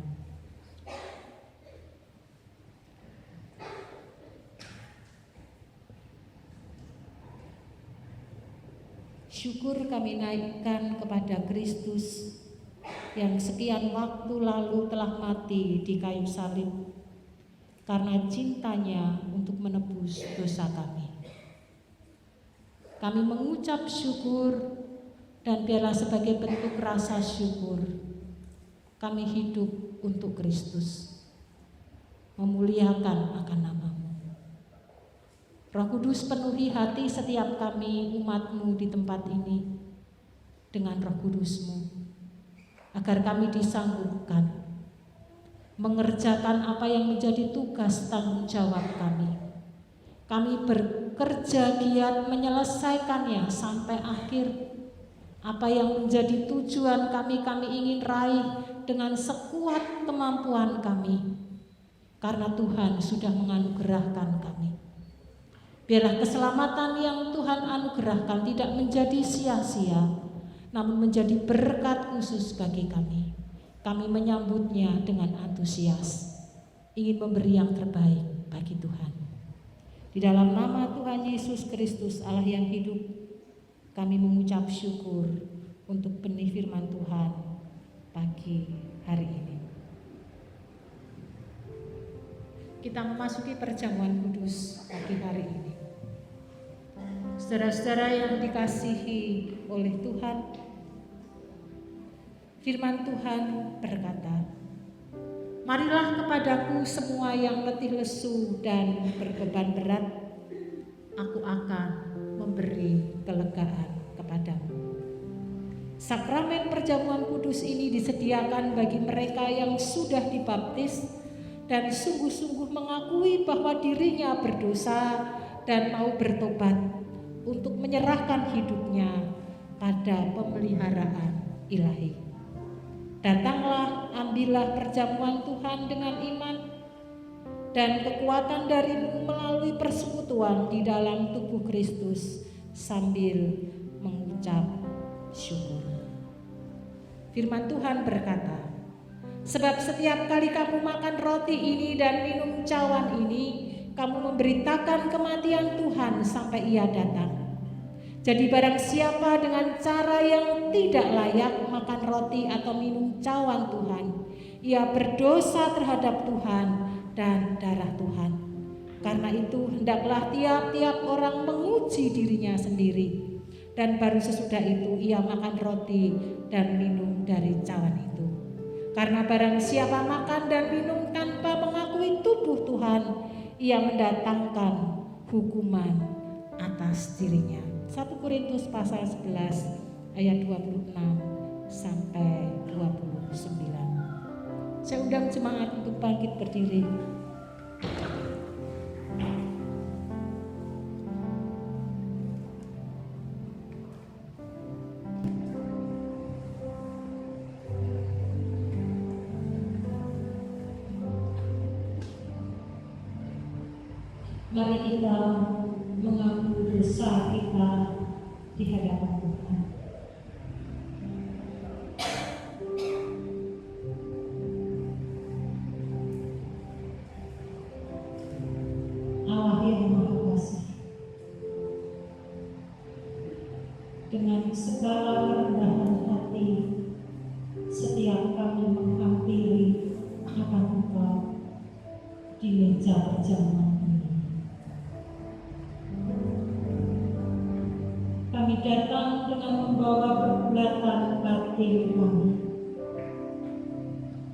Syukur kami naikkan kepada Kristus yang sekian waktu lalu telah mati di kayu salib karena cintanya untuk menebus dosa kami. Kami mengucap syukur, dan biarlah sebagai bentuk rasa syukur kami hidup untuk Kristus, memuliakan akan nama-Mu. Roh Kudus, penuhi hati setiap kami umat-Mu di tempat ini dengan Roh Kudus-Mu, agar kami disanggupkan mengerjakan apa yang menjadi tugas tanggung jawab kami. Kami bekerja giat menyelesaikannya sampai akhir. Apa yang menjadi tujuan kami ingin raih dengan sekuat kemampuan kami, karena Tuhan sudah menganugerahkan kami. Biarlah keselamatan yang Tuhan anugerahkan tidak menjadi sia-sia, namun menjadi berkat khusus bagi kami. Kami menyambutnya dengan antusias, ingin memberi yang terbaik bagi Tuhan. Di dalam nama Tuhan Yesus Kristus, Allah yang hidup, kami mengucap syukur untuk benih firman Tuhan pagi hari ini. Kita memasuki perjamuan kudus pagi hari ini. Saudara-saudara yang dikasihi oleh Tuhan, firman Tuhan berkata, "Marilah kepadaku semua yang letih lesu dan berbeban berat, aku akan memberi kelegaan kepadamu." Sakramen perjamuan kudus ini disediakan bagi mereka yang sudah dibaptis dan sungguh-sungguh mengakui bahwa dirinya berdosa dan mau bertobat untuk menyerahkan hidupnya pada pemeliharaan ilahi. Datanglah, ambillah perjamuan Tuhan dengan iman, dan kekuatan darimu melalui persekutuan di dalam tubuh Kristus sambil mengucap syukur. Firman Tuhan berkata, "Sebab setiap kali kamu makan roti ini dan minum cawan ini, kamu memberitakan kematian Tuhan sampai Ia datang. Jadi barang siapa dengan cara yang tidak layak makan roti atau minum cawan Tuhan, ia berdosa terhadap Tuhan dan darah Tuhan. Karena itu hendaklah tiap-tiap orang menguji dirinya sendiri, dan baru sesudah itu ia makan roti dan minum dari cawan itu. Karena barang siapa makan dan minum tanpa mengakui tubuh Tuhan, ia mendatangkan hukuman atas dirinya." 1 Korintus pasal 11 ayat 26 sampai 29. Saya undang jemaat untuk bangkit berdiri. Mari kita mengaku dosa kita di hadapan Tuhan. Allah yang Maha Kuasa, dengan segala kerendahan hati, setiap kami menghampiri akan Engkau di meja perjamuan. Kami datang dengan membawa pergulatan batin kami.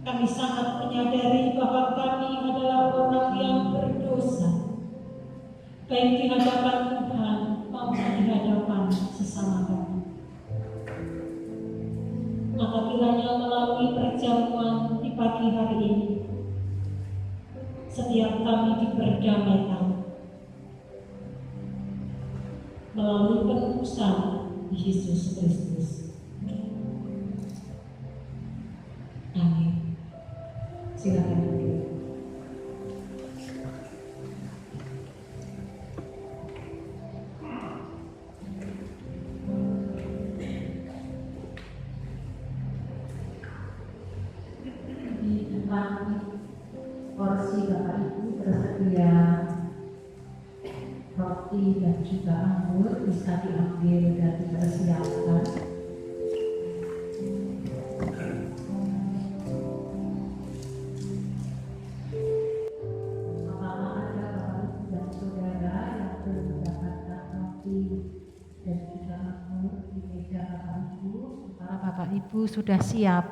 Kami sangat menyadari bahwa kami adalah orang yang berdosa, baik di hadapan Tuhan maupun di hadapan sesama kami. Maka kiranya melalui perjamuan di pagi hari ini, setiap kami diperdamaikan melalui penebusan Yesus Kristus. Amin. Silakan duduk. Di depan porsi Bapak Ibu tersedia roti dan juga anggur, bisa diambil dan dipersiapkan. Apakah ada Bapak Ibu dan Saudara yang belum mendapatkan roti dan juga anggur di meja Bapak Ibu? Para Bapak Ibu sudah siap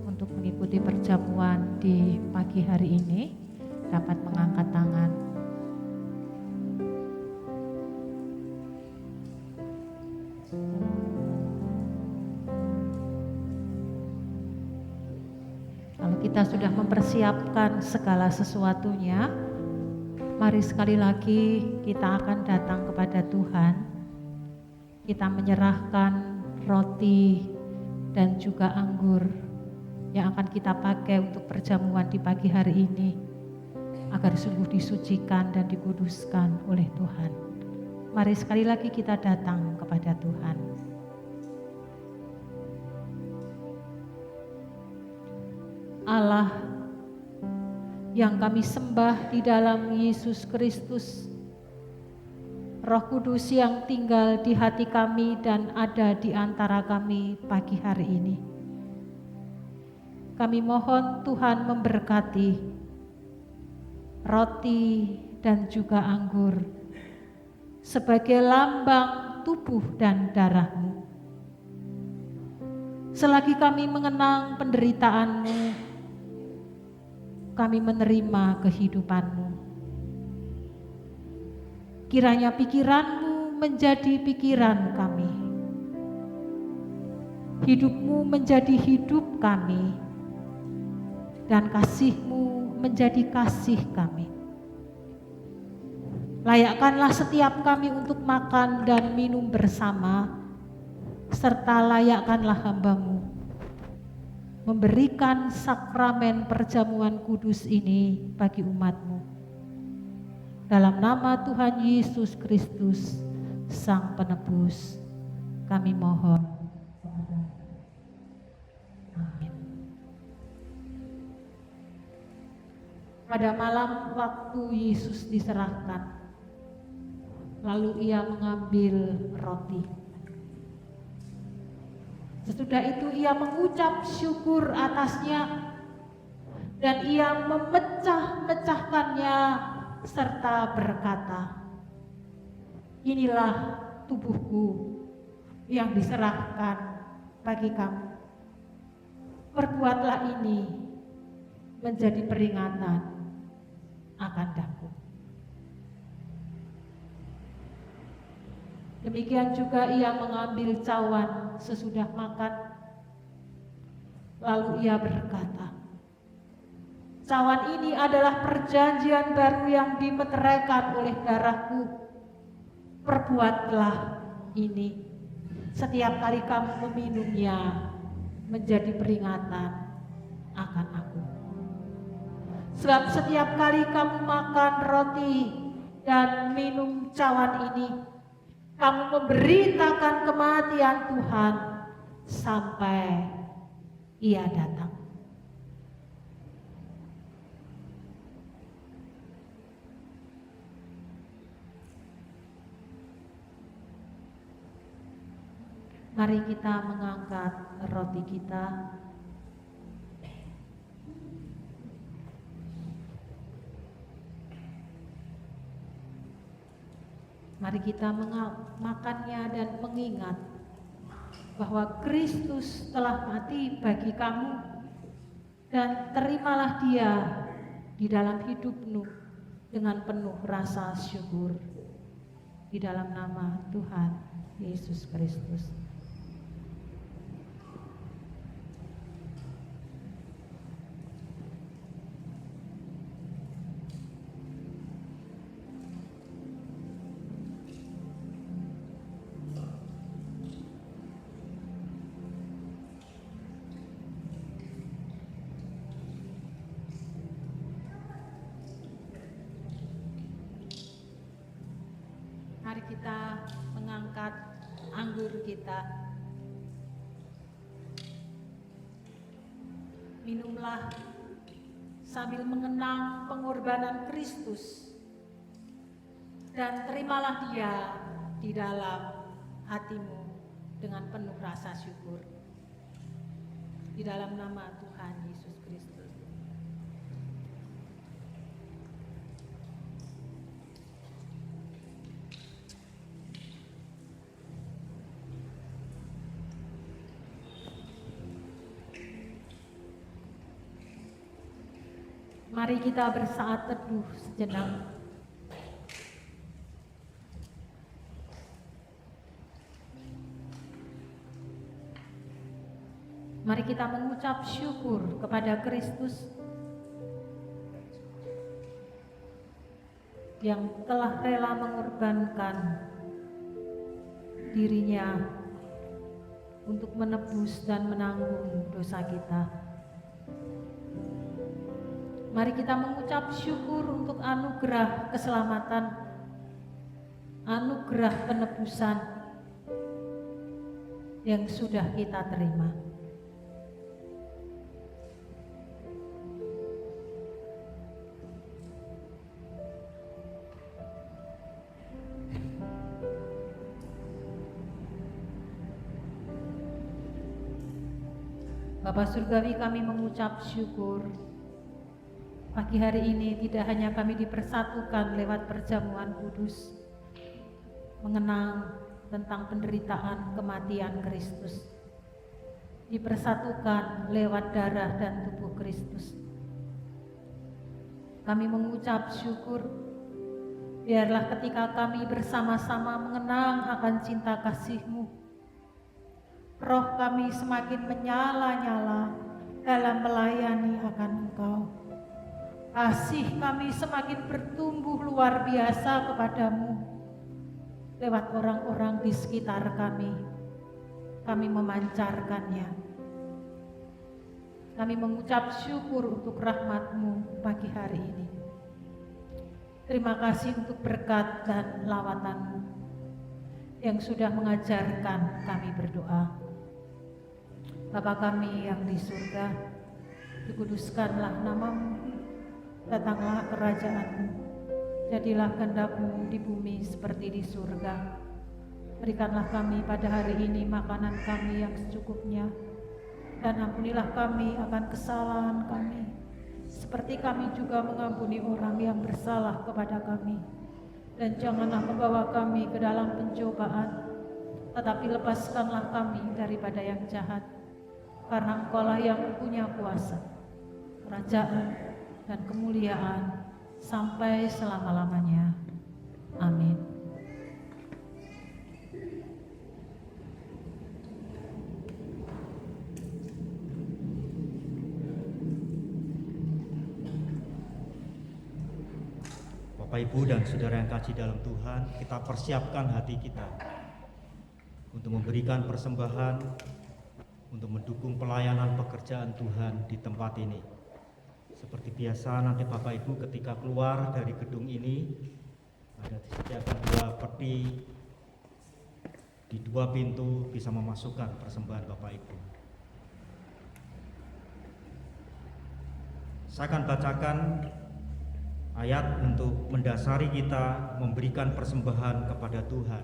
untuk mengikuti perjamuan di pagi hari ini, dapat mengangkat tangan. Kalau kita sudah mempersiapkan segala sesuatunya, mari sekali lagi kita akan datang kepada Tuhan. Kita menyerahkan roti dan juga anggur yang akan kita pakai untuk perjamuan di pagi hari ini, agar sungguh disucikan dan dikuduskan oleh Tuhan. Mari sekali lagi kita datang kepada Tuhan. Allah yang kami sembah di dalam Yesus Kristus, Roh Kudus yang tinggal di hati kami dan ada di antara kami pagi hari ini. Kami mohon Tuhan memberkati roti dan juga anggur sebagai lambang tubuh dan darah-Mu. Selagi kami mengenang penderitaan-Mu, kami menerima kehidupan-Mu. Kiranya pikiran-Mu menjadi pikiran kami, hidup-Mu menjadi hidup kami, dan kasih-Mu menjadi kasih kami. Layakkanlah setiap kami untuk makan dan minum bersama, serta layakkanlah hamba-Mu memberikan sakramen perjamuan kudus ini bagi umat-Mu. Dalam nama Tuhan Yesus Kristus, Sang Penebus, kami mohon. Amin. Pada malam waktu Yesus diserahkan, lalu Ia mengambil roti. Sesudah itu Ia mengucap syukur atasnya dan Ia memecah-mecahkannya serta berkata, "Inilah tubuhku yang diserahkan bagi kamu. Perbuatlah ini menjadi peringatan akan daku." Demikian juga Ia mengambil cawan sesudah makan. Lalu Ia berkata, "Cawan ini adalah perjanjian baru yang dimeteraikan oleh darah-Ku. Perbuatlah ini setiap kali kamu meminumnya menjadi peringatan akan Aku. Sebab setiap kali kamu makan roti dan minum cawan ini, kamu memberitakan kematian Tuhan sampai Ia datang." Mari kita mengangkat roti kita. Mari kita makannya dan mengingat bahwa Kristus telah mati bagi kamu dan terimalah dia di dalam hidupmu dengan penuh rasa syukur. Di dalam nama Tuhan Yesus Kristus. Mari kita mengangkat anggur kita. Minumlah sambil mengenang pengorbanan Kristus dan terimalah dia di dalam hatimu dengan penuh rasa syukur. Di dalam nama Tuhan Yesus Kristus. Mari kita bersaat teduh sejenak. Mari kita mengucap syukur kepada Kristus yang telah rela mengorbankan dirinya untuk menebus dan menanggung dosa kita. Mari kita mengucap syukur untuk anugerah keselamatan, anugerah penebusan yang sudah kita terima. Bapa Surgawi, kami mengucap syukur. Pagi hari ini tidak hanya kami dipersatukan lewat perjamuan kudus, mengenang tentang penderitaan kematian Kristus, dipersatukan lewat darah dan tubuh Kristus. Kami mengucap syukur, biarlah ketika kami bersama-sama mengenang akan cinta kasih-Mu, roh kami semakin menyala-nyala dalam melayani akan Engkau. Kasih kami semakin bertumbuh luar biasa kepadamu. Lewat orang-orang di sekitar kami memancarkannya. Kami mengucap syukur untuk rahmat-Mu pagi hari ini. Terima kasih untuk berkat dan lawatan-Mu yang sudah mengajarkan kami berdoa. Bapa kami yang di surga, dikuduskanlah nama-Mu. Datanglah kerajaan-Mu, jadilah kehendak-Mu di bumi seperti di surga. Berikanlah kami pada hari ini makanan kami yang secukupnya, dan ampunilah kami akan kesalahan kami, seperti kami juga mengampuni orang yang bersalah kepada kami. Dan janganlah membawa kami ke dalam pencobaan, tetapi lepaskanlah kami daripada yang jahat, karena Engkau-lah yang punya kuasa, kerajaan, dan kemuliaan sampai selama-lamanya. Amin. Bapak, Ibu, dan saudara yang kasih dalam Tuhan, kita persiapkan hati kita untuk memberikan persembahan, untuk mendukung pelayanan pekerjaan Tuhan di tempat ini. Seperti biasa, nanti Bapak Ibu ketika keluar dari gedung ini ada disediakan 2 peti di 2 pintu, bisa memasukkan persembahan Bapak Ibu. Saya akan bacakan ayat untuk mendasari kita memberikan persembahan kepada Tuhan,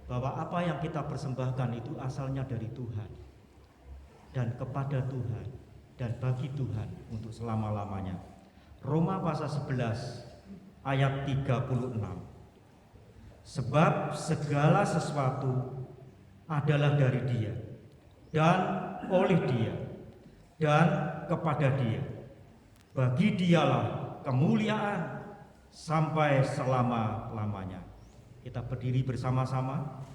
bahwa apa yang kita persembahkan itu asalnya dari Tuhan dan kepada Tuhan dan bagi Tuhan untuk selama-lamanya. Roma pasal 11 ayat 36. Sebab segala sesuatu adalah dari Dia dan oleh Dia dan kepada Dia. Bagi Dialah kemuliaan sampai selama-lamanya. Kita berdiri bersama-sama.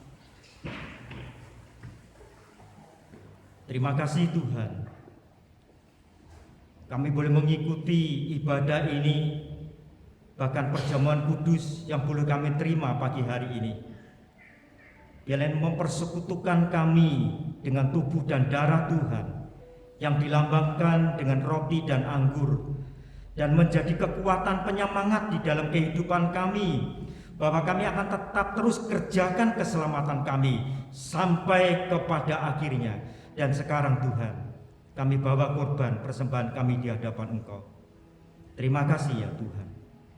Terima kasih Tuhan. Kami boleh mengikuti ibadah ini, bahkan perjamuan kudus yang boleh kami terima pagi hari ini. Biarlah mempersekutukan kami dengan tubuh dan darah Tuhan yang dilambangkan dengan roti dan anggur, dan menjadi kekuatan penyemangat di dalam kehidupan kami, bahwa kami akan tetap terus kerjakan keselamatan kami sampai kepada akhirnya. Dan sekarang Tuhan, kami bawa korban persembahan kami di hadapan Engkau. Terima kasih ya Tuhan.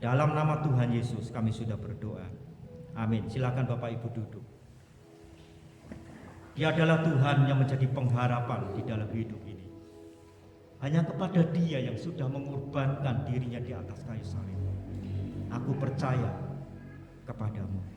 Dalam nama Tuhan Yesus kami sudah berdoa. Amin. Silakan Bapak Ibu duduk. Dia adalah Tuhan yang menjadi pengharapan di dalam hidup ini. Hanya kepada Dia yang sudah mengorbankan dirinya di atas kayu salib. Aku percaya kepadamu.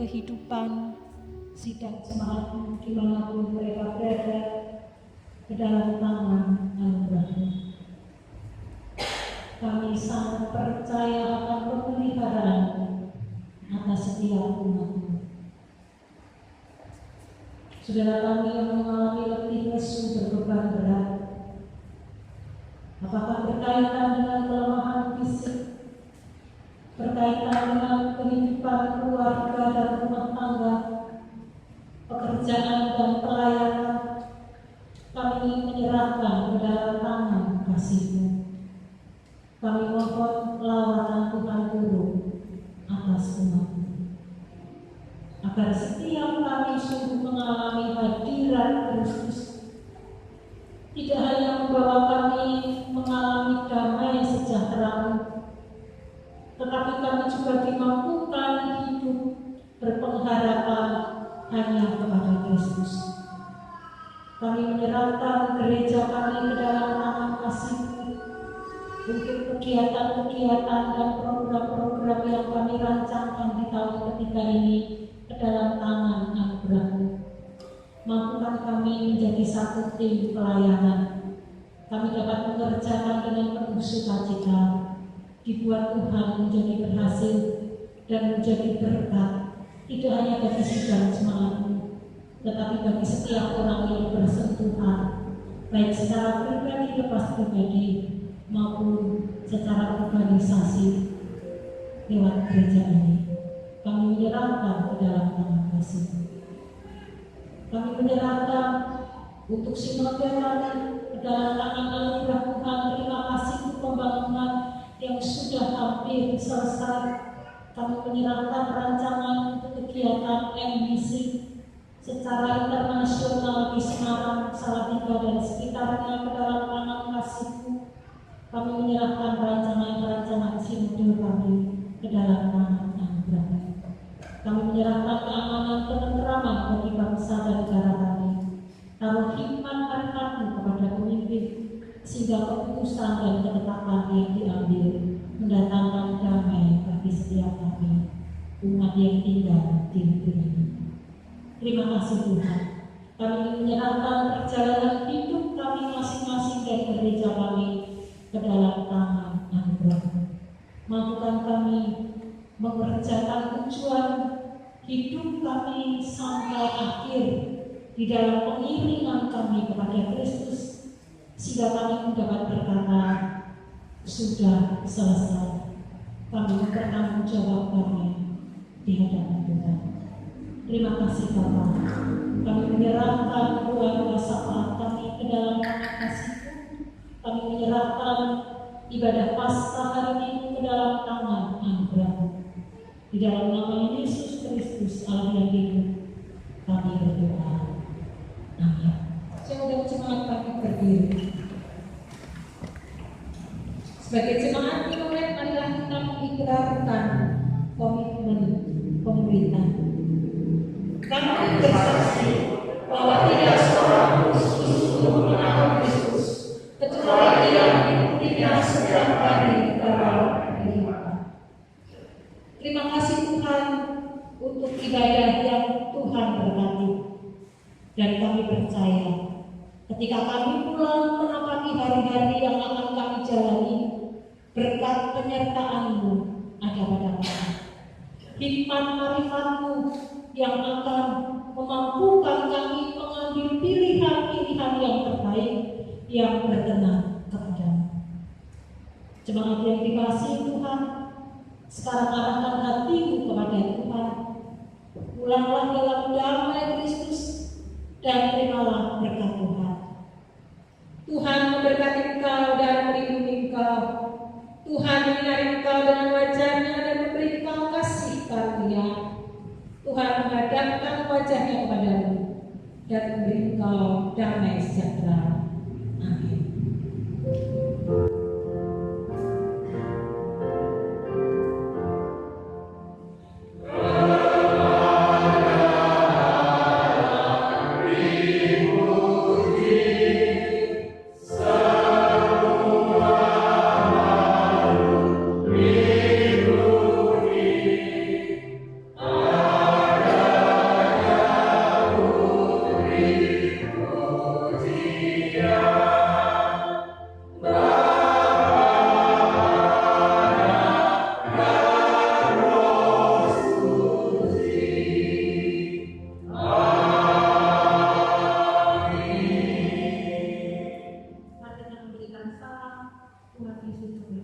kehidupan sidang jemaat dimanapun mereka berada ke dalam tangan anugerah-Mu. Kami sangat percaya akan pemeliharaan-Mu atas setiap umat-Mu. Saudara kami yang mengalami letih lesu berbeban berat, apakah berkaitan dengan kelemahan fisik, berkaitan dengan kehidupan keluarga dan rumah tangga, pekerjaan dan pelayanan, kami menyerahkan ke dalam tangan kasih-Mu. Kami mohon lawatan Tuhan turun atas umat-Mu, agar setiap kami sungguh mengalami hadirat Kristus, tidak hanya membawa kami mengalami damai sejahtera-Mu, tetapi kami juga dimampukan hidup berpengharapan hanya kepada Kristus. Kami menyerahkan gereja kami ke dalam tangan kasih-Mu untuk kegiatan-kegiatan dan program-program yang kami rancangkan di tahun ketiga ini ke dalam tangan anugerah-Mu. Mampukan kami menjadi satu tim pelayanan. Kami dapat mengerjakan dengan penuh sukacita, dibuat Tuhan menjadi berhasil dan menjadi berkat, tidak hanya bagi sidang jemaat-Mu, tetapi bagi setiap orang yang bersentuhan, baik secara pribadi lepas pribadi maupun secara organisasi lewat gereja ini. Kami menyerahkan ke dalam tangan kasih. Kami menyerahkan untuk sinode kami ke dalam tangan anugerah Tuhan. Terima kasih untuk pembangunan yang sudah hampir selesai. Kami menyerahkan rancangan untuk kegiatan MBC secara internasional di Semarang, Salatiga dan sekitarnya ke dalam tangan kasih-Mu. Kami menyerahkan rancangan-rancangan sinode kami ke dalam tangan anugerah-Mu. Kami menyerahkan keamanan ketenteraman bagi bangsa dan negara kami. Taruh hikmat berkat-Mu kepada pemimpin, sehingga keputusan dan ketetapan yang diambil mendatangkan damai bagi setiap kami, umat yang tinggal di negeri ini. Terima kasih Tuhan. Kami menyerahkan perjalanan hidup kami masing-masing dan gereja kami ke dalam tangan anugerah-Mu. Mampukan kami mengerjakan tujuan hidup kami sampai akhir di dalam pengiringan kami kepada Kristus, sehingga kami mendapat berkata, sudah selesai. Kami bertanggung jawab kami di hadapan Tuhan. Terima kasih Bapa. Kami menyerahkan doa-doa syafaat kami ke dalam tangan kasih-Mu. Kami menyerahkan ibadah Paskah hari ini ke dalam tangan anugerah-Mu. Di dalam nama Yesus Kristus Allah yang hidup, kami berdoa. Amin. Saya undang jemaat kami berdiri. Sebagai jemaat Minoret, marilah kita mengikrarkan komitmen pemerintah. Kami bersaksi bahwa tidak seorang Kristus mengenal Kristus, kecuali Dia mengikutinya setiap hari dalam kehidupan. Terima kasih Tuhan untuk ibadah yang Tuhan berkati, dan kami percaya ketika kami pulang menapaki hari-hari yang akan kami jalani, berkat penyertaan-Mu ada pada kami. Hikmat marifat-Mu yang akan memampukan kami mengambil pilihan-pilihan yang terbaik yang berkenan kepada-Mu. Jemaat yang dikasihi Tuhan, sekarang arahkan hatimu kepada Tuhan. Pulanglah dalam damai Kristus dan terimalah berkat Tuhan. Tuhan memberkati engkau dan melindungi engkau. Tuhan menyinari engkau dengan wajah-Nya dan memberi engkau kasih karunia. Tuhan menghadapkan wajah-Nya kepadamu dan memberi engkau damai sejahtera. Amin. Tuhan Yesus